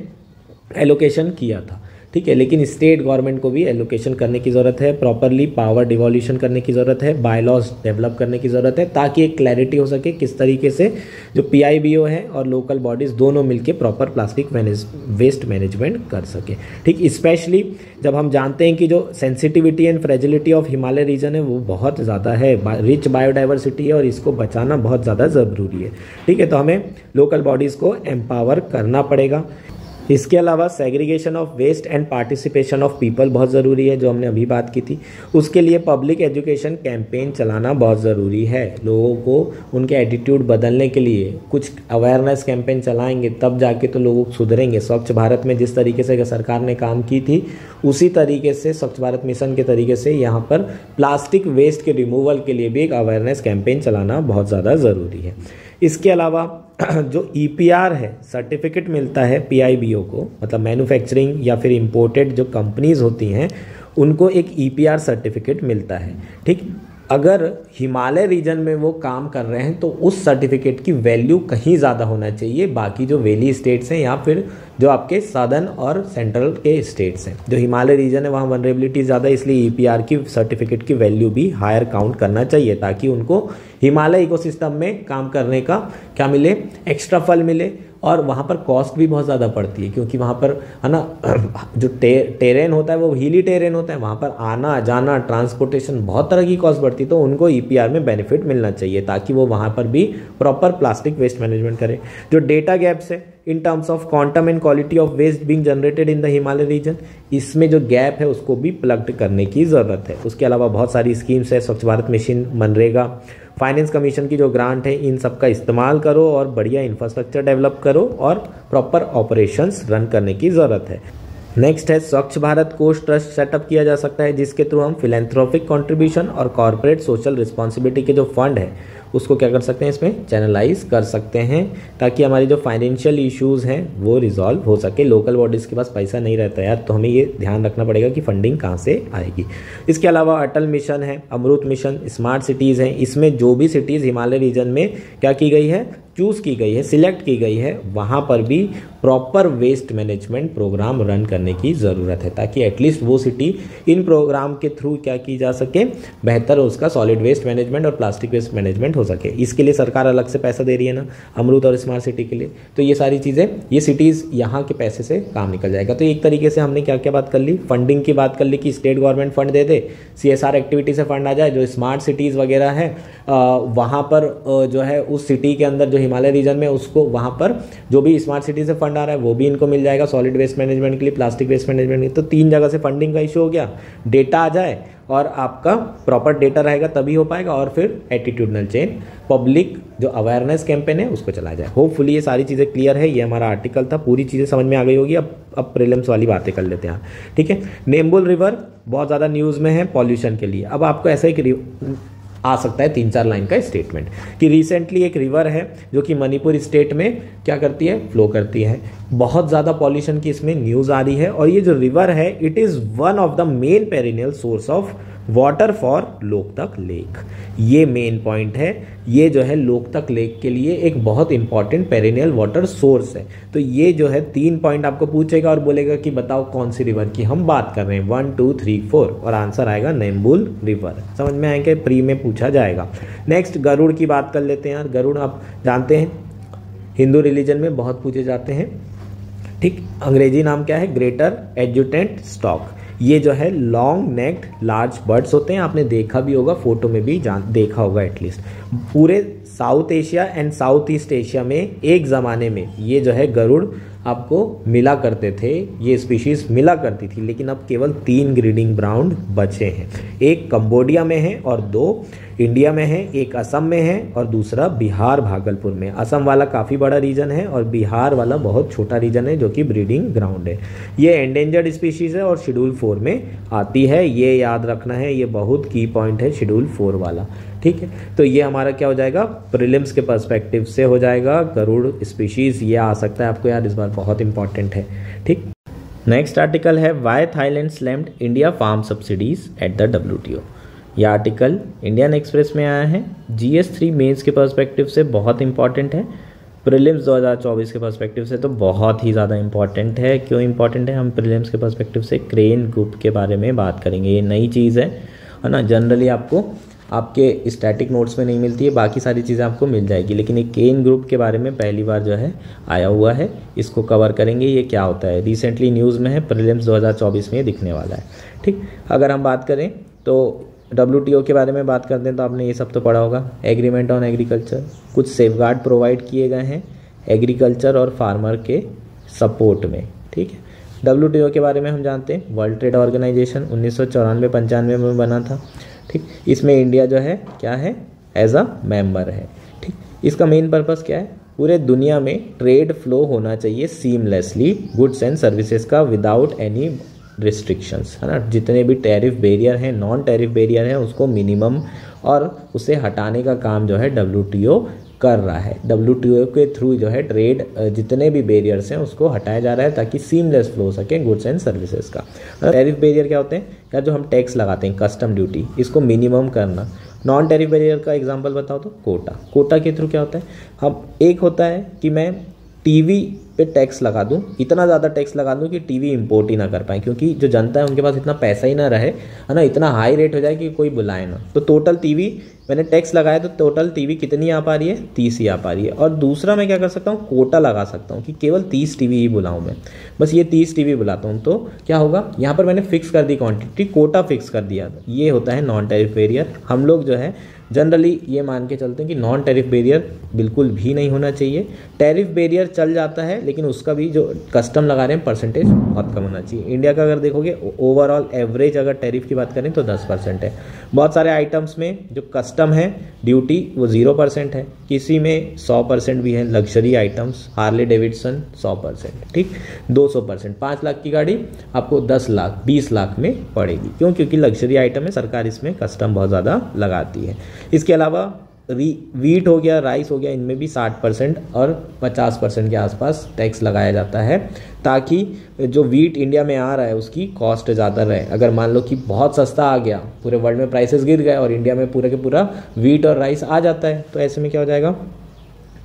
एलोकेशन किया था, ठीक है, लेकिन स्टेट गवर्नमेंट को भी एलोकेशन करने की ज़रूरत है, प्रॉपरली पावर डिवोल्यूशन करने की ज़रूरत है, बायलॉज डेवलप करने की ज़रूरत है, ताकि एक क्लैरिटी हो सके किस तरीके से जो PIBO है और लोकल बॉडीज़ दोनों मिलके प्रॉपर प्लास्टिक वेस्ट मैनेजमेंट कर सके। ठीक, स्पेशली जब हम जानते हैं कि जो sensitivity and fragility of Himalaya region है वो बहुत ज़्यादा है, रिच बायोडाइवर्सिटी है और इसको बचाना बहुत ज़्यादा ज़रूरी है। ठीक है, तो हमें लोकल बॉडीज़ को एम्पावर करना पड़ेगा। इसके अलावा segregation of waste and participation of people बहुत ज़रूरी है, जो हमने अभी बात की थी। उसके लिए पब्लिक एजुकेशन कैंपेन चलाना बहुत ज़रूरी है। लोगों को उनके एटीट्यूड बदलने के लिए कुछ अवेयरनेस कैंपेन चलाएंगे, तब जाके तो लोग सुधरेंगे। स्वच्छ भारत में जिस तरीके से सरकार ने काम की थी, उसी तरीके से स्वच्छ भारत मिशन के तरीके से यहाँ पर प्लास्टिक वेस्ट के रिमूवल के लिए भी एक अवेयरनेस कैंपेन चलाना बहुत ज़्यादा ज़रूरी है। इसके अलावा जो EPR है, सर्टिफिकेट मिलता है PIBO को, मतलब मैन्युफैक्चरिंग या फिर इंपोर्टेड जो कंपनीज होती हैं उनको एक EPR सर्टिफिकेट मिलता है। ठीक, अगर हिमालय रीजन में वो काम कर रहे हैं तो उस सर्टिफिकेट की वैल्यू कहीं ज़्यादा होना चाहिए बाकी जो वैली स्टेट्स हैं या फिर जो आपके सदर्न और सेंट्रल के स्टेट्स हैं। जो हिमालय रीजन है वहाँ वनरेबिलिटी ज़्यादा है, इसलिए EPR की सर्टिफिकेट की वैल्यू भी हायर काउंट करना चाहिए, ताकि उनको हिमालय इकोसिस्टम में काम करने का क्या मिले, एक्स्ट्रा फल मिले। और वहाँ पर कॉस्ट भी बहुत ज़्यादा पड़ती है, क्योंकि वहाँ पर है ना जो टेरेन होता है वो हिली टेरेन होता है, वहाँ पर आना जाना ट्रांसपोर्टेशन बहुत तरह की कॉस्ट बढ़ती है। तो उनको EPR में बेनिफिट मिलना चाहिए ताकि वो वहाँ पर भी प्रॉपर प्लास्टिक वेस्ट मैनेजमेंट करें। जो डेटा गैप्स है in terms of quantum and quality of waste being generated in the Himalaya region, इसमें जो गैप है उसको भी प्लग करने की ज़रूरत है। उसके अलावा बहुत सारी स्कीम्स है, स्वच्छ Bharat mission, MNREGA, finance commission की जो ग्रांट है, इन सब का इस्तेमाल करो और बढ़िया इंफ्रास्ट्रक्चर डेवलप करो और प्रॉपर ऑपरेशंस रन करने की ज़रूरत है। नेक्स्ट है स्वच्छ भारत कोष ट्रस्ट सेटअप किया जा सकता है, जिसके थ्रू हम फिलेंथ्रोपिक कंट्रीब्यूशन और कॉर्पोरेट सोशल रिस्पॉन्सिबिलिटी के जो फंड है उसको क्या कर सकते हैं, इसमें चैनलाइज कर सकते हैं, ताकि हमारी जो फाइनेंशियल इश्यूज हैं वो रिजॉल्व हो सके। लोकल बॉडीज के पास पैसा नहीं रहता यार, तो हमें ये ध्यान रखना पड़ेगा कि फंडिंग कहाँ से आएगी। इसके अलावा अटल मिशन है, अमृत मिशन, स्मार्ट सिटीज़ हैं। इसमें जो भी सिटीज़ हिमालय रीजन में क्या की गई है, चूज़ की गई है, सिलेक्ट की गई है, वहाँ पर भी proper waste management programme run करने की ज़रूरत है, ताकि एटलीस्ट वो सिटी इन प्रोग्राम के थ्रू क्या की जा सके, बेहतर उसका सॉलिड वेस्ट मैनेजमेंट और प्लास्टिक वेस्ट मैनेजमेंट हो सके। इसके लिए सरकार अलग से पैसा दे रही है ना, अमृत और स्मार्ट सिटी के लिए। तो ये सारी चीज़ें, ये सिटीज़ यहाँ के पैसे से काम निकल जाएगा। तो एक तरीके से हमने क्या क्या बात कर ली, फंडिंग की बात कर ली कि स्टेट गवर्नमेंट फंड दे दे, CSR एक्टिविटी से फंड आ जाए। जो स्मार्ट सिटीज़ वगैरह है वहाँ पर जो है उस सिटी के अंदर जो हिमालय रीजन में, उसको वहाँ पर जो भी स्मार्ट सिटी से फंड आ रहा है वो भी इनको मिल जाएगा सॉलिड वेस्ट मैनेजमेंट के लिए, प्लास्टिक वेस्ट मैनेजमेंट के लिए। तो 3 जगह से फंडिंग का इशू हो गया, डेटा आ जाए और आपका प्रॉपर डेटा रहेगा तभी हो पाएगा, और फिर एटीट्यूडनल चेंज, पब्लिक जो अवेयरनेस कैंपेन है उसको चलाया जाए। होपफुली ये सारी चीज़ें क्लियर है। ये हमारा आर्टिकल था, पूरी चीज़ें समझ में आ गई होगी। अब प्रीलिम्स वाली बातें कर लेते हैं, ठीक है। नेम्बुल रिवर बहुत ज़्यादा न्यूज़ में है पॉल्यूशन के लिए। अब आपको ऐसा एक आ सकता है 3-4 लाइन का स्टेटमेंट कि रिसेंटली एक रिवर है जो कि मणिपुर स्टेट में क्या करती है, फ्लो करती है। बहुत ज़्यादा पॉल्यूशन की इसमें न्यूज़ आ रही है, और ये जो रिवर है it is one of the main perennial source of water for Loktak lake. ये मेन पॉइंट है, ये जो है लोकतक लेक के लिए एक बहुत इंपॉर्टेंट पेरिनियल वाटर सोर्स है। तो ये जो है 3 पॉइंट आपको पूछेगा और बोलेगा कि बताओ कौन सी रिवर की हम बात कर रहे हैं, 1 2 3 4, और आंसर आएगा नेम्बुल रिवर। समझ में आएंगे, प्री में पूछा जाएगा। नेक्स्ट गरुड़ की बात कर लेते हैं यार। गरुड़ आप जानते हैं हिंदू रिलीजन में बहुत पूछे जाते हैं, ठीक। अंग्रेजी नाम क्या है, ग्रेटर एडजुटेंट स्टॉक। ये जो है लॉन्ग नेक्ड लार्ज बर्ड्स होते हैं, आपने देखा भी होगा, फोटो में भी देखा होगा एटलीस्ट। पूरे south Asia and south east Asia में एक ज़माने में ये जो है गरुड़ आपको मिला करते थे, ये स्पीशीज़ मिला करती थी, लेकिन अब केवल 3 ग्रीडिंग ग्राउंड बचे हैं। एक कंबोडिया में है और 2 इंडिया में है, एक असम में है और दूसरा बिहार भागलपुर में। असम वाला काफ़ी बड़ा रीजन है और बिहार वाला बहुत छोटा रीजन है जो कि ब्रीडिंग ग्राउंड है। ये एंडेंजर्ड स्पीशीज़ है और शेड्यूल 4 में आती है, ये याद रखना है, ये बहुत की पॉइंट है शेड्यूल 4 वाला, ठीक है। तो ये हमारा क्या हो जाएगा, प्रीलिम्स के पर्सपेक्टिव से हो जाएगा। गरुड़ स्पीशीज़ ये आ सकता है आपको यार, इस बार बहुत इंपॉर्टेंट है, ठीक। नेक्स्ट आर्टिकल है why Thailand slammed India farm subsidies at the WTO। यह आर्टिकल इंडियन एक्सप्रेस में आया है। GS3 मेंस के पर्सपेक्टिव से बहुत इंपॉर्टेंट है, प्रीलिम्स 2024 के पर्सपेक्टिव से तो बहुत ही ज़्यादा इंपॉर्टेंट है। क्यों इंपॉर्टेंट है, हम प्रीलिम्स के पर्सपेक्टिव से क्रेन ग्रुप के बारे में बात करेंगे। ये नई चीज़ है ना, जनरली आपको आपके स्टैटिक नोट्स में नहीं मिलती है, बाकी सारी चीज़ें आपको मिल जाएगी, लेकिन एक केन ग्रुप के बारे में पहली बार जो है आया हुआ है, इसको कवर करेंगे। ये क्या होता है, रिसेंटली न्यूज़ में है, प्रीलिम्स 2024 में दिखने वाला है, ठीक। अगर हम बात करें तो WTO के बारे में बात करते हैं तो आपने ये सब तो पढ़ा होगा। एग्रीमेंट ऑन एग्रीकल्चर, कुछ सेफगार्ड प्रोवाइड किए गए हैं एग्रीकल्चर और फार्मर के सपोर्ट में, ठीक है। WTO के बारे में हम जानते हैं, वर्ल्ड ट्रेड ऑर्गेनाइजेशन 1994-95 में बना था, ठीक। इसमें इंडिया जो है क्या है, एज अ मेंबर है, ठीक। इसका मेन पर्पस क्या है, पूरे दुनिया में ट्रेड फ्लो होना चाहिए सीमलेसली गुड्स एंड सर्विसेज का विदाउट एनी रिस्ट्रिक्शंस, है ना। जितने भी टैरिफ बैरियर हैं, नॉन टैरिफ बैरियर हैं, उसको मिनिमम और उसे हटाने का काम जो है WTO कर रहा है। WTO के थ्रू जो है ट्रेड जितने भी बैरियर्स हैं उसको हटाया जा रहा है ताकि सीमलेस फ्लो हो सके गुड्स एंड सर्विसेज का। टैरिफ बैरियर क्या होते हैं, या जो हम टैक्स लगाते हैं, कस्टम ड्यूटी, इसको मिनिमम करना। नॉन टैरिफ बैरियर का एग्जांपल बताओ तो कोटा के थ्रू क्या होता है, हम एक होता है कि मैं टीवी पे टैक्स लगा दूं, इतना ज़्यादा टैक्स लगा दूं कि टीवी इंपोर्ट ही ना कर पाए, क्योंकि जो जनता है उनके पास इतना पैसा ही ना रहे, है ना, इतना हाई रेट हो जाए कि कोई बुलाए ना। तो टोटल टीवी मैंने टैक्स लगाया तो टोटल टीवी कितनी आ पा रही है, 30 ही आ पा रही है। और दूसरा मैं क्या कर सकता हूँ, कोटा लगा सकता हूँ कि केवल 30 टीवी ही बुलाऊँ मैं, बस ये 30 टीवी बुलाता हूँ। तो क्या होगा, यहाँ पर मैंने फिक्स कर दी क्वांटिटी, कोटा फिक्स कर दिया। ये होता है नॉन टैरिफ बैरियर। हम लोग जो है जनरली ये मान के चलते हैं कि नॉन टैरिफ बैरियर बिल्कुल भी नहीं होना चाहिए। टैरिफ बैरियर चल जाता है, लेकिन उसका भी जो कस्टम लगा रहे हैं परसेंटेज बहुत कम होना चाहिए। इंडिया का अगर देखोगे ओवरऑल एवरेज अगर टैरिफ की बात करें तो 10% है। बहुत सारे आइटम्स में जो कस्टम है, ड्यूटी, वो 0% है, किसी में 100% भी है। लग्जरी आइटम्स, हार्ले डेविडसन 100%, ठीक। 200%, 5 लाख की गाड़ी आपको 10 लाख 20 लाख में पड़ेगी। क्यों, क्योंकि लग्जरी आइटम है, सरकार इसमें कस्टम बहुत ज़्यादा लगाती है। इसके अलावा वीट हो गया, राइस हो गया, इनमें भी 60% और 50% के आसपास टैक्स लगाया जाता है, ताकि जो वीट इंडिया में आ रहा है उसकी कॉस्ट ज़्यादा रहे। अगर मान लो कि बहुत सस्ता आ गया, पूरे वर्ल्ड में प्राइसेस गिर गए और इंडिया में पूरे के पूरा वीट और राइस आ जाता है, तो ऐसे में क्या हो जाएगा,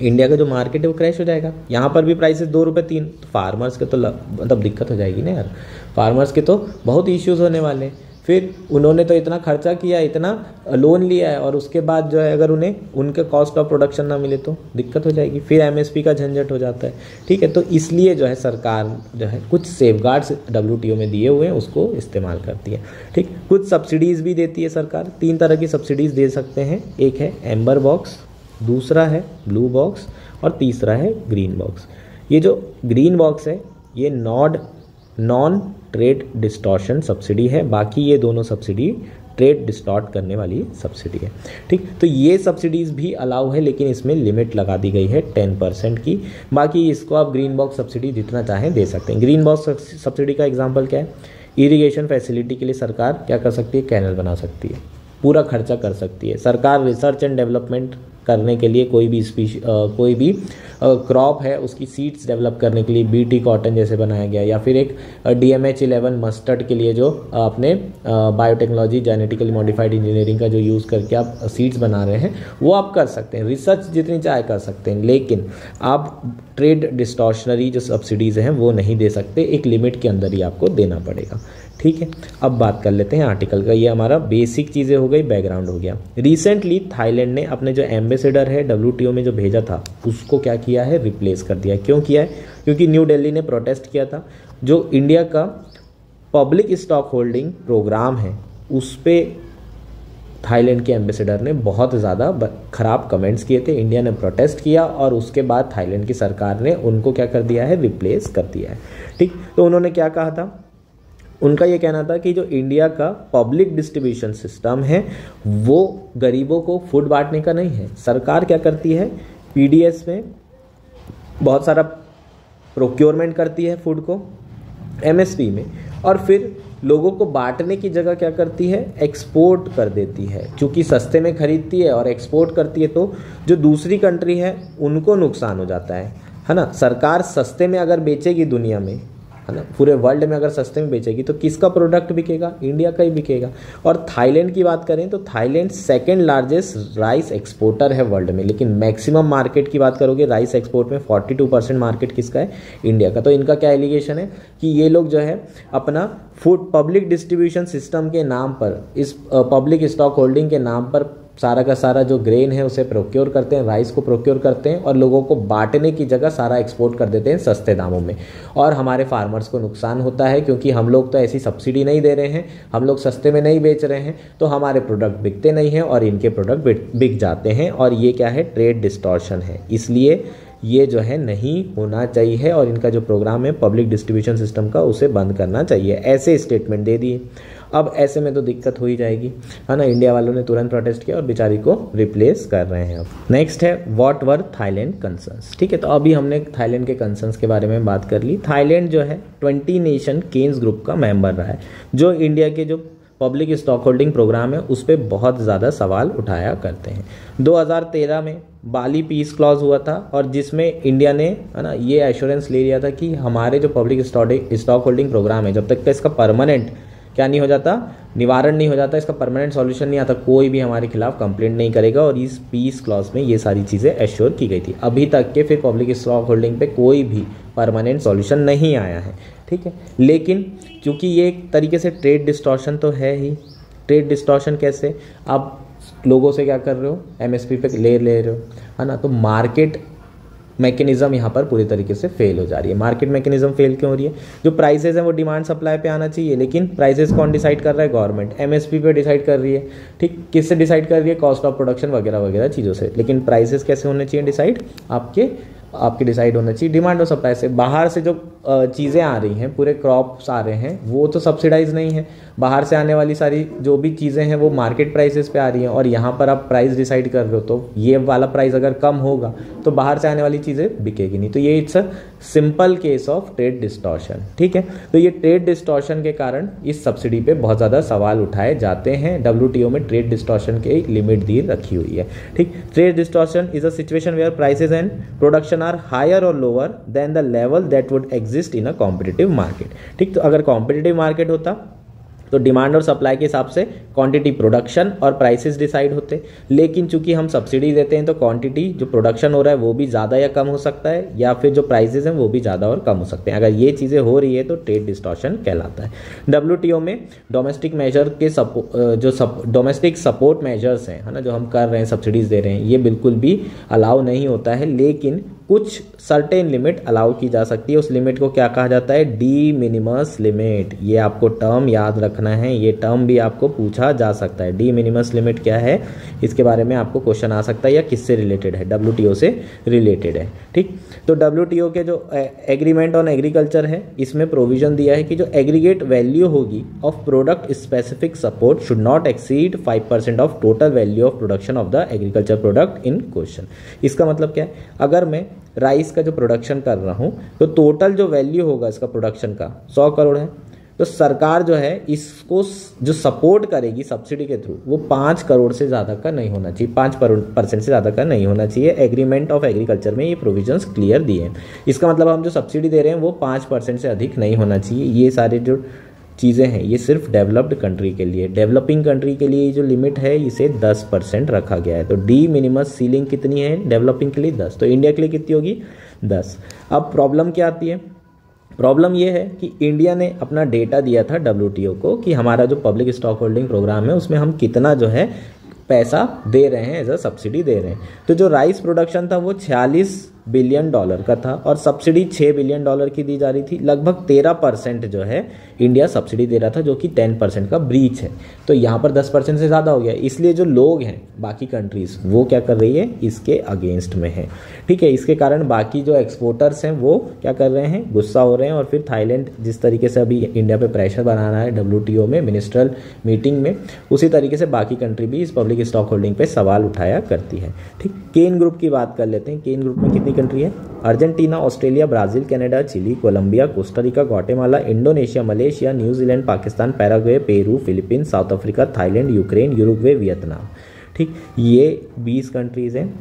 इंडिया का जो मार्केट है वो क्रैश हो जाएगा। यहाँ पर भी प्राइसेस 2 रुपये 3, तो फार्मर्स के तो मतलब दिक्कत हो जाएगी ना यार, फार्मर्स के तो बहुत इश्यूज़ होने वाले हैं। फिर उन्होंने तो इतना खर्चा किया, इतना लोन लिया है, और उसके बाद जो है अगर उन्हें उनके कॉस्ट ऑफ प्रोडक्शन ना मिले तो दिक्कत हो जाएगी। फिर MSP का झंझट हो जाता है, ठीक है। तो इसलिए जो है सरकार जो है कुछ सेफगार्ड्स WTO में दिए हुए हैं, उसको इस्तेमाल करती है, ठीक। कुछ सब्सिडीज़ भी देती है सरकार। 3 तरह की सब्सिडीज़ दे सकते हैं, एक है एम्बर बॉक्स, दूसरा है ब्लू बॉक्स और तीसरा है ग्रीन बॉक्स। ये जो ग्रीन बॉक्स है ये नॉन ट्रेड डिस्टॉर्शन सब्सिडी है, बाकी ये दोनों सब्सिडी ट्रेड डिस्टॉर्ट करने वाली सब्सिडी है, ठीक। तो ये सब्सिडीज़ भी अलाउ है, लेकिन इसमें लिमिट लगा दी गई है 10% की। बाकी इसको आप ग्रीन बॉक्स सब्सिडी जितना चाहें दे सकते हैं। ग्रीन बॉक्स सब्सिडी का एग्जांपल क्या है, इरिगेशन फैसिलिटी के लिए सरकार क्या कर सकती है, कैनल बना सकती है, पूरा खर्चा कर सकती है। सरकार रिसर्च एंड डेवलपमेंट करने के लिए कोई भी क्रॉप है उसकी सीड्स डेवलप करने के लिए BT कॉटन जैसे बनाया गया, या फिर एक DMH11 मस्टर्ड के लिए जो अपने बायोटेक्नोलॉजी जेनेटिकली मॉडिफाइड इंजीनियरिंग का जो यूज़ करके आप सीड्स बना रहे हैं, वो आप कर सकते हैं। रिसर्च जितनी चाहे कर सकते हैं, लेकिन आप ट्रेड डिस्टॉर्शनरी जो सब्सिडीज़ हैं वो नहीं दे सकते, एक लिमिट के अंदर ही आपको देना पड़ेगा, ठीक है। अब बात कर लेते हैं आर्टिकल का। ये हमारा बेसिक चीज़ें हो गई, बैकग्राउंड हो गया। रिसेंटली थाईलैंड ने अपने जो एम्बेसडर है WTO में जो भेजा था उसको क्या किया है, रिप्लेस कर दिया। क्यों किया है, क्योंकि न्यू दिल्ली ने प्रोटेस्ट किया था। जो इंडिया का पब्लिक स्टॉक होल्डिंग प्रोग्राम है उस पर थाईलैंड के एम्बेसडर ने बहुत ज़्यादा ख़राब कमेंट्स किए थे। इंडिया ने प्रोटेस्ट किया और उसके बाद थाईलैंड की सरकार ने उनको क्या कर दिया है, रिप्लेस कर दिया है, ठीक। तो उन्होंने क्या कहा था, उनका ये कहना था कि जो इंडिया का पब्लिक डिस्ट्रीब्यूशन सिस्टम है वो गरीबों को फूड बांटने का नहीं है। सरकार क्या करती है, PDS में बहुत सारा प्रोक्योरमेंट करती है फूड को MSP में, और फिर लोगों को बांटने की जगह क्या करती है, एक्सपोर्ट कर देती है। चूँकि सस्ते में खरीदती है और एक्सपोर्ट करती है, तो जो दूसरी कंट्री है उनको नुकसान हो जाता है ना। सरकार सस्ते में अगर बेचेगी दुनिया में, है ना, पूरे वर्ल्ड में अगर सस्ते में बेचेगी तो किसका प्रोडक्ट बिकेगा, इंडिया का ही बिकेगा। और थाईलैंड की बात करें तो Thailand second largest rice exporter है वर्ल्ड में, लेकिन मैक्सिमम मार्केट की बात करोगे राइस एक्सपोर्ट में 42% मार्केट किसका है, इंडिया का। तो इनका क्या एलिगेशन है कि ये लोग जो है अपना फूड पब्लिक डिस्ट्रीब्यूशन सिस्टम के नाम पर, इस पब्लिक स्टॉक होल्डिंग के नाम पर सारा का सारा जो ग्रेन है उसे प्रोक्योर करते हैं, राइस को प्रोक्योर करते हैं और लोगों को बांटने की जगह सारा एक्सपोर्ट कर देते हैं सस्ते दामों में। और हमारे फार्मर्स को नुकसान होता है, क्योंकि हम लोग तो ऐसी सब्सिडी नहीं दे रहे हैं, हम लोग सस्ते में नहीं बेच रहे हैं, तो हमारे प्रोडक्ट बिकते नहीं हैं और इनके प्रोडक्ट बिक जाते हैं। और ये क्या है, ट्रेड डिस्टॉर्शन है। इसलिए ये जो है नहीं होना चाहिए और इनका जो प्रोग्राम है पब्लिक डिस्ट्रीब्यूशन सिस्टम का उसे बंद करना चाहिए, ऐसे स्टेटमेंट दे दिए। अब ऐसे में तो दिक्कत हो ही जाएगी, है ना। इंडिया वालों ने तुरंत प्रोटेस्ट किया और बेचारी को रिप्लेस कर रहे हैं। अब नेक्स्ट है व्हाट वर थाईलैंड कंसर्न्स। ठीक है, तो अभी हमने थाईलैंड के कंसर्न्स के बारे में बात कर ली। थाईलैंड जो है 20 नेशन केन्स ग्रुप का मेंबर रहा है, जो इंडिया के जो पब्लिक स्टॉक होल्डिंग प्रोग्राम है उस पर बहुत ज़्यादा सवाल उठाया करते हैं। 2013 में बाली पीस क्लॉज हुआ था और जिसमें इंडिया ने, है ना, ये एश्योरेंस ले लिया था कि हमारे जो पब्लिक स्टॉक होल्डिंग प्रोग्राम है, जब तक इसका परमानेंट क्या नहीं हो जाता, निवारण नहीं हो जाता, इसका परमानेंट सॉल्यूशन नहीं आता, कोई भी हमारे खिलाफ कंप्लेंट नहीं करेगा। और इस पीस क्लॉज में ये सारी चीज़ें एश्योर की गई थी। अभी तक के फिर पब्लिक स्टॉक होल्डिंग पे कोई भी परमानेंट सॉल्यूशन नहीं आया है। ठीक है, लेकिन क्योंकि ये एक तरीके से ट्रेड डिस्टॉर्शन तो है ही। ट्रेड डिस्टॉर्शन कैसे, आप लोगों से क्या कर रहे हो, एमएसपी पे ले रहे हो, है ना। तो मार्केट मैकेनिज्म यहाँ पर पूरी तरीके से फेल हो जा रही है। मार्केट मैकेनिज्म फेल क्यों हो रही है, जो प्राइसेस हैं वो डिमांड सप्लाई पे आना चाहिए, लेकिन प्राइसेस कौन डिसाइड कर रहा है, गवर्नमेंट एमएसपी पे डिसाइड कर रही है। ठीक, किससे डिसाइड कर रही है, कॉस्ट ऑफ प्रोडक्शन वगैरह वगैरह चीज़ों से। लेकिन प्राइसेस कैसे होने चाहिए डिसाइड, आपके डिसाइड होना चाहिए डिमांड और सप्लाई से। बाहर से जो चीज़ें आ रही हैं, पूरे क्रॉप्स आ रहे हैं, वो तो सब्सिडाइज नहीं है। बाहर से आने वाली सारी जो भी चीज़ें हैं वो मार्केट प्राइसेस पे आ रही हैं और यहाँ पर आप प्राइस डिसाइड कर रहे हो, तो ये वाला प्राइस अगर कम होगा तो बाहर से आने वाली चीज़ें बिकेगी नहीं। तो ये it's a simple case of trade distortion. ठीक है, तो ये ट्रेड डिस्टॉर्शन के कारण इस सब्सिडी पे बहुत ज़्यादा सवाल उठाए जाते हैं। WTO में ट्रेड डिस्टॉर्शन की लिमिट दी रखी हुई है। ठीक, trade distortion is a situation where prices and production are higher और lower than the level that would exist in a competitive market. ठीक, तो अगर कॉम्पिटिटिव मार्केट होता तो डिमांड और सप्लाई के हिसाब से क्वांटिटी, प्रोडक्शन और प्राइसेस डिसाइड होते। लेकिन चूंकि हम सब्सिडी देते हैं तो क्वांटिटी, जो प्रोडक्शन हो रहा है वो भी ज़्यादा या कम हो सकता है, या फिर जो प्राइसेस हैं वो भी ज़्यादा और कम हो सकते हैं। अगर ये चीज़ें हो रही है तो ट्रेड डिस्टॉर्शन कहलाता है। WTO में डोमेस्टिक मेजर के डोमेस्टिक सपोर्ट मेजर्स हैं, है ना, जो हम कर रहे हैं, सब्सिडीज दे रहे हैं, ये बिल्कुल भी अलाउ नहीं होता है। लेकिन कुछ सर्टेन लिमिट अलाउ की जा सकती है। उस लिमिट को क्या कहा जाता है, डी मिनिमस लिमिट। ये आपको टर्म याद रखना है, ये टर्म भी आपको पूछा जा सकता है। डी मिनिमस लिमिट क्या है, इसके बारे में आपको क्वेश्चन आ सकता है, या किससे रिलेटेड है, WTO से रिलेटेड है। ठीक, तो WTO के जो एग्रीमेंट ऑन एग्रीकल्चर है, इसमें प्रोविजन दिया है कि जो एग्रीगेट वैल्यू होगी of product specific support should not exceed 5% of total value of production of the agriculture product in question. इसका मतलब क्या है, अगर मैं राइस का जो प्रोडक्शन कर रहा हूं तो टोटल जो वैल्यू होगा इसका प्रोडक्शन का 100 करोड़ है, तो सरकार जो है इसको जो सपोर्ट करेगी सब्सिडी के थ्रू वो 5 करोड़ से ज़्यादा का नहीं होना चाहिए, 5% से ज़्यादा का नहीं होना चाहिए। एग्रीमेंट ऑफ एग्रीकल्चर में ये प्रोविजंस क्लियर दिए हैं। इसका मतलब हम जो सब्सिडी दे रहे हैं वो 5% से अधिक नहीं होना चाहिए। ये सारे जो चीज़ें हैं ये सिर्फ डेवलप्ड कंट्री के लिए, डेवलपिंग कंट्री के लिए जो लिमिट है इसे 10% रखा गया है। तो डी मिनिमस सीलिंग कितनी है डेवलपिंग के लिए, 10। तो इंडिया के लिए कितनी होगी, 10। अब प्रॉब्लम क्या आती है, प्रॉब्लम ये है कि इंडिया ने अपना डेटा दिया था WTO को कि हमारा जो पब्लिक स्टॉक होल्डिंग प्रोग्राम है उसमें हम कितना जो है पैसा दे रहे हैं, एज अ सब्सिडी दे रहे हैं। तो जो राइस प्रोडक्शन था वो $46 बिलियन का था और सब्सिडी $6 बिलियन की दी जा रही थी। लगभग 13% जो है इंडिया सब्सिडी दे रहा था, जो कि 10% का ब्रीच है। तो यहाँ पर 10% से ज़्यादा हो गया, इसलिए जो लोग हैं बाकी कंट्रीज वो क्या कर रही है, इसके अगेंस्ट में है। ठीक है, इसके कारण बाकी जो एक्सपोर्टर्स हैं वो क्या कर रहे हैं, गुस्सा हो रहे हैं। और फिर थाईलैंड जिस तरीके से अभी इंडिया पे प्रेशर बना रहा है WTO में मिनिस्ट्रल मीटिंग में, उसी तरीके से बाकी कंट्री भी इस पब्लिक स्टॉक होल्डिंग पे सवाल उठाया करती है। ठीक, केन ग्रुप की बात कर लेते हैं। केन ग्रुप में कितनी कंट्री है, Argentina, Australia, Brazil, Canada, Chile, Colombia, Costa Rica, Guatemala, Indonesia, Malaysia, New Zealand, Pakistan, Paraguay, Peru, Philippines, South Africa, Thailand, Ukraine, Uruguay, Vietnam. ठीक, ये 20 कंट्रीज हैं।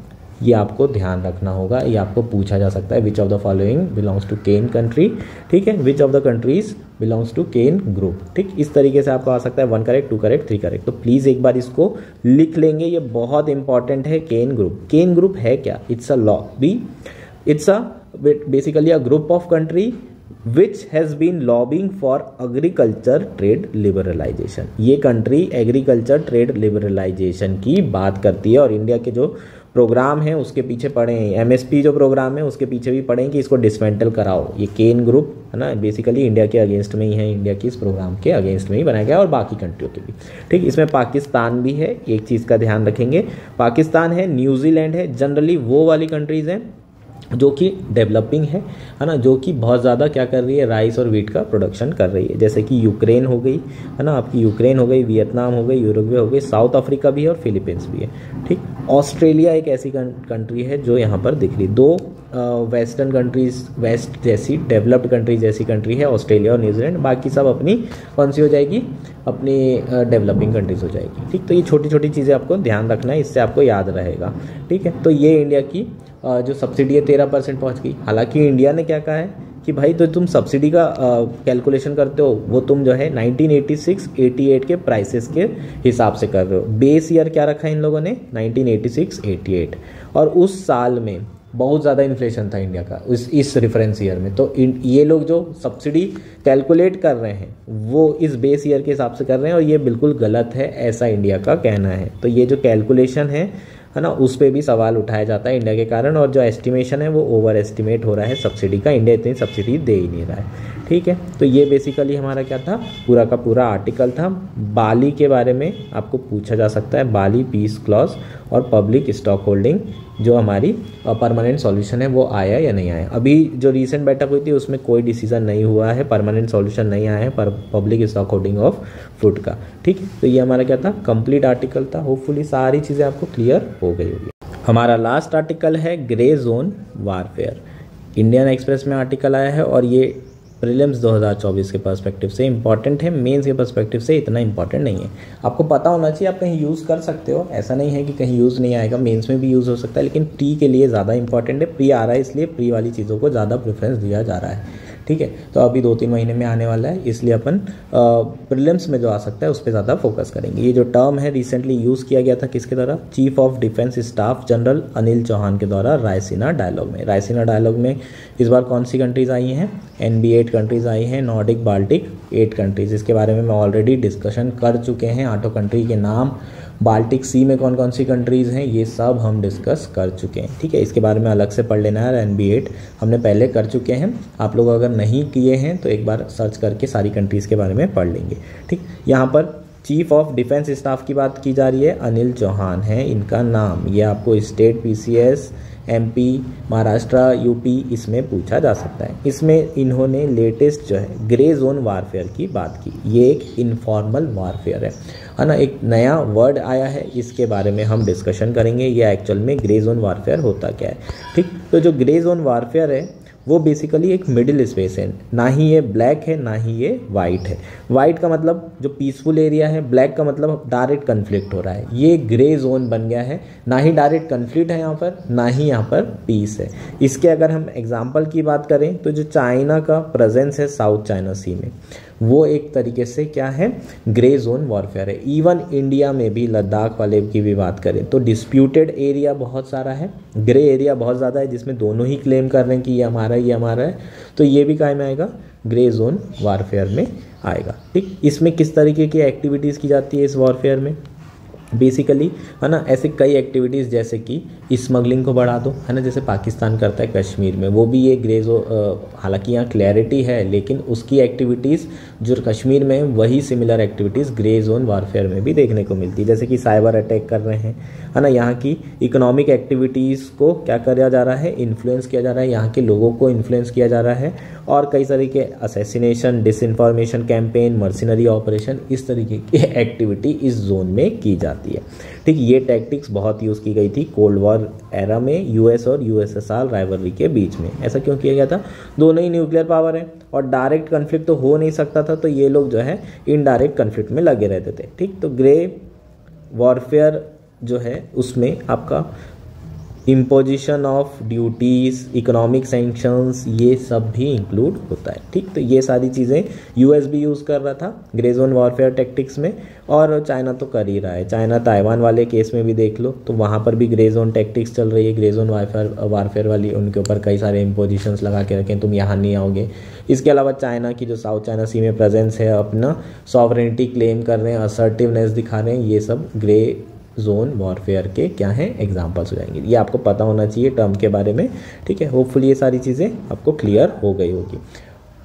ये आपको ध्यान रखना होगा, ये आपको पूछा जा सकता है, which of the following belongs to Cairns country. ठीक है, which of the countries belongs to Cairns group. ठीक, इस तरीके से आपको आ सकता है 1 करेक्ट, 2 करेक्ट, 3 करेक्ट। तो प्लीज़ एक बार इसको लिख लेंगे, ये बहुत इंपॉर्टेंट है। केन ग्रुप, केन ग्रुप है क्या, it's a lobby, it's a basically a group of country which has been lobbying for agriculture trade liberalization। ये कंट्री एग्रीकल्चर ट्रेड लिबरलाइजेशन की बात करती है और इंडिया के जो प्रोग्राम है उसके पीछे पड़े हैं, MSP जो प्रोग्राम है उसके पीछे भी पड़े हैं कि इसको डिसमेंटल कराओ। ये केन ग्रुप है ना, बेसिकली इंडिया के अगेंस्ट में ही है, इंडिया की इस प्रोग्राम के अगेंस्ट में ही बनाया गया और बाकी कंट्रियों के भी। ठीक, इसमें पाकिस्तान भी है, एक चीज़ का ध्यान रखेंगे, पाकिस्तान है, न्यूजीलैंड है। जनरली वो वाली कंट्रीज़ हैं जो कि डेवलपिंग है ना, जो कि बहुत ज़्यादा क्या कर रही है, राइस और वीट का प्रोडक्शन कर रही है, जैसे कि यूक्रेन हो गई है ना, आपकी यूक्रेन हो गई, वियतनाम हो गई, यूरुग्वे हो गई, साउथ अफ्रीका भी है और फिलीपींस भी है। ठीक, ऑस्ट्रेलिया एक ऐसी कंट्री है जो यहाँ पर दिख रही, दो वेस्टर्न कंट्रीज, वेस्ट जैसी डेवलप्ड कंट्रीज जैसी कंट्री है ऑस्ट्रेलिया और न्यूजीलैंड, बाकी सब अपनी कौन सी हो जाएगी, अपनी डेवलपिंग कंट्रीज हो जाएगी। ठीक, तो ये छोटी छोटी चीज़ें आपको ध्यान रखना है, इससे आपको याद रहेगा। ठीक है, तो ये इंडिया की जो सब्सिडी है 13% पहुंच गई। हालांकि इंडिया ने क्या कहा है कि भाई तो तुम सब्सिडी का कैलकुलेशन करते हो वो तुम जो है 1986-88 के प्राइसेस के हिसाब से कर रहे हो। बेस ईयर क्या रखा है इन लोगों ने, 1986-88, और उस साल में बहुत ज़्यादा इन्फ्लेशन था इंडिया का इस रेफरेंस ईयर में। तो ये लोग जो सब्सिडी कैलकुलेट कर रहे हैं वो इस बेस ईयर के हिसाब से कर रहे हैं, और ये बिल्कुल गलत है, ऐसा इंडिया का कहना है। तो ये जो कैलकुलेशन है ना, उस पर भी सवाल उठाया जाता है इंडिया के कारण, और जो एस्टिमेशन है वो ओवर एस्टिमेट हो रहा है सब्सिडी का, इंडिया इतनी सब्सिडी दे ही नहीं रहा है। ठीक है, तो ये बेसिकली हमारा क्या था, पूरा का पूरा आर्टिकल था। बाली के बारे में आपको पूछा जा सकता है, बाली पीस क्लॉज और पब्लिक स्टॉक होल्डिंग जो हमारी परमानेंट सॉल्यूशन है वो आया या नहीं आया। अभी जो रीसेंट बैठक हुई थी उसमें कोई डिसीजन नहीं हुआ है, परमानेंट सॉल्यूशन नहीं आया है पर public stock holding of food का। ठीक है, तो ये हमारा क्या था, कंप्लीट आर्टिकल था। होपफुली सारी चीज़ें आपको क्लियर हो गई होगी। हमारा लास्ट आर्टिकल है grey zone warfare. Indian Express में आर्टिकल आया है और ये प्रीलिम्स 2024 के पर्सपेक्टिव से इंपॉर्टेंट है, मेंस के पर्सपेक्टिव से इतना इंपॉर्टेंट नहीं है। आपको पता होना चाहिए, आप कहीं यूज़ कर सकते हो, ऐसा नहीं है कि कहीं यूज़ नहीं आएगा, मेंस में भी यूज़ हो सकता है, लेकिन प्री के लिए ज़्यादा इंपॉर्टेंट है। प्री आ रहा है इसलिए प्री वाली चीज़ों को ज़्यादा प्रेफरेंस दिया जा रहा है। ठीक है, तो अभी 2-3 महीने में आने वाला है, इसलिए अपन प्रीलिम्स में जो आ सकता है उस पर ज़्यादा फोकस करेंगे। ये जो टर्म है रिसेंटली यूज़ किया गया था किसके द्वारा, chief of defence staff general Anil Chauhan के द्वारा रायसीना डायलॉग में। रायसीना डायलॉग में इस बार कौन सी कंट्रीज आई हैं, NB8 कंट्रीज आई हैं, नॉर्डिक बाल्टिक 8 कंट्रीज। इसके बारे में मैं ऑलरेडी डिस्कशन कर चुके हैं, 8 कंट्री के नाम, बाल्टिक सी में कौन कौन सी कंट्रीज़ हैं ये सब हम डिस्कस कर चुके हैं। ठीक है, इसके बारे में अलग से पढ़ लेना है, NB8 हमने पहले कर चुके हैं। आप लोग अगर नहीं किए हैं तो एक बार सर्च करके सारी कंट्रीज़ के बारे में पढ़ लेंगे। ठीक, यहाँ पर चीफ ऑफ डिफेंस स्टाफ की बात की जा रही है, अनिल चौहान है इनका नाम। ये आपको state PCS, MP, Maharashtra, UP इसमें पूछा जा सकता है। इसमें इन्होंने लेटेस्ट जो है ग्रे जोन वारफेयर की बात की। ये एक इनफॉर्मल वारफेयर है ना, एक नया वर्ड आया है, इसके बारे में हम डिस्कशन करेंगे। ये एक्चुअल में ग्रे जोन वारफेयर होता क्या है। ठीक, तो जो ग्रे जोन वारफेयर है वो बेसिकली एक मिडिल स्पेस है, ना ही ये ब्लैक है ना ही ये वाइट है। वाइट का मतलब जो पीसफुल एरिया है, ब्लैक का मतलब डायरेक्ट कन्फ्लिक्ट हो रहा है। ये ग्रे जोन बन गया है, ना ही डायरेक्ट कन्फ्लिक्ट है यहाँ पर, ना ही यहाँ पर पीस है। इसके अगर हम एग्जाम्पल की बात करें तो जो चाइना का प्रेजेंस है साउथ चाइना सी में, वो एक तरीके से क्या है, ग्रे जोन वॉरफेयर है। इवन इंडिया में भी लद्दाख वाले की भी बात करें तो डिस्प्यूटेड एरिया बहुत सारा है, ग्रे एरिया बहुत ज़्यादा है, जिसमें दोनों ही क्लेम कर रहे हैं कि ये हमारा है, ये हमारा है। तो ये भी काय में आएगा, ग्रे जोन वॉरफेयर में आएगा। ठीक, इसमें किस तरीके की एक्टिविटीज़ की जाती है इस वॉरफेयर में, बेसिकली है ना, ऐसे कई एक्टिविटीज़ जैसे कि स्मगलिंग को बढ़ा दो, है ना, जैसे पाकिस्तान करता है कश्मीर में, वो भी ये ग्रे जोन, हालांकि यहाँ क्लैरिटी है लेकिन उसकी एक्टिविटीज़ जो कश्मीर में वही similar activities grey zone warfare में भी देखने को मिलती है। जैसे कि साइबर अटैक कर रहे हैं, है ना, यहाँ की इकोनॉमिक एक्टिविटीज़ को क्या किया जा रहा है, इन्फ्लुएंस किया जा रहा है, यहाँ के लोगों को इन्फ्लुएंस किया जा रहा है, और कई तरीके assassination, disinformation campaign, mercenary operation, इस तरीके की एक्टिविटी इस जोन में की जाती है। ठीक, ये टैक्टिक्स बहुत यूज़ की गई थी कोल्ड वॉर एरा में US और USSR राइवलरी के बीच में। ऐसा क्यों किया गया था, दोनों ही न्यूक्लियर पावर है और डायरेक्ट कन्फ्लिक्ट तो हो नहीं सकता था, तो ये लोग जो है इनडायरेक्ट कन्फ्लिक्ट में लगे रहते थे। ठीक, तो ग्रे वॉरफेयर जो है उसमें आपका imposition of duties, economic sanctions, ये सब भी इंक्लूड होता है। ठीक, तो ये सारी चीज़ें US भी यूज़ कर रहा था ग्रे जोन वॉरफेयर टैक्टिक्स में, और चाइना तो कर ही रहा है। चाइना ताइवान वाले केस में भी देख लो तो वहाँ पर भी ग्रे जोन टैक्टिक्स चल रही है, ग्रे जोन वारफेयर वाली, उनके ऊपर कई सारे इम्पोजिशंस लगा के रखें, तुम यहाँ नहीं आओगे। इसके अलावा चाइना की जो साउथ चाइना सी में प्रेजेंस है, अपना सॉवरेनिटी क्लेम कर रहे हैं, असर्टिवनेस दिखा रहे हैं, ये सब ग्रे जोन वॉरफेयर के क्या हैं, एग्जांपल्स हो जाएंगे। ये आपको पता होना चाहिए टर्म के बारे में। ठीक है, होपफुली ये सारी चीज़ें आपको क्लियर हो गई होगी।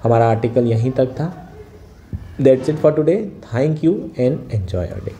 हमारा आर्टिकल यहीं तक था। That's it for today. Thank you and enjoy your day.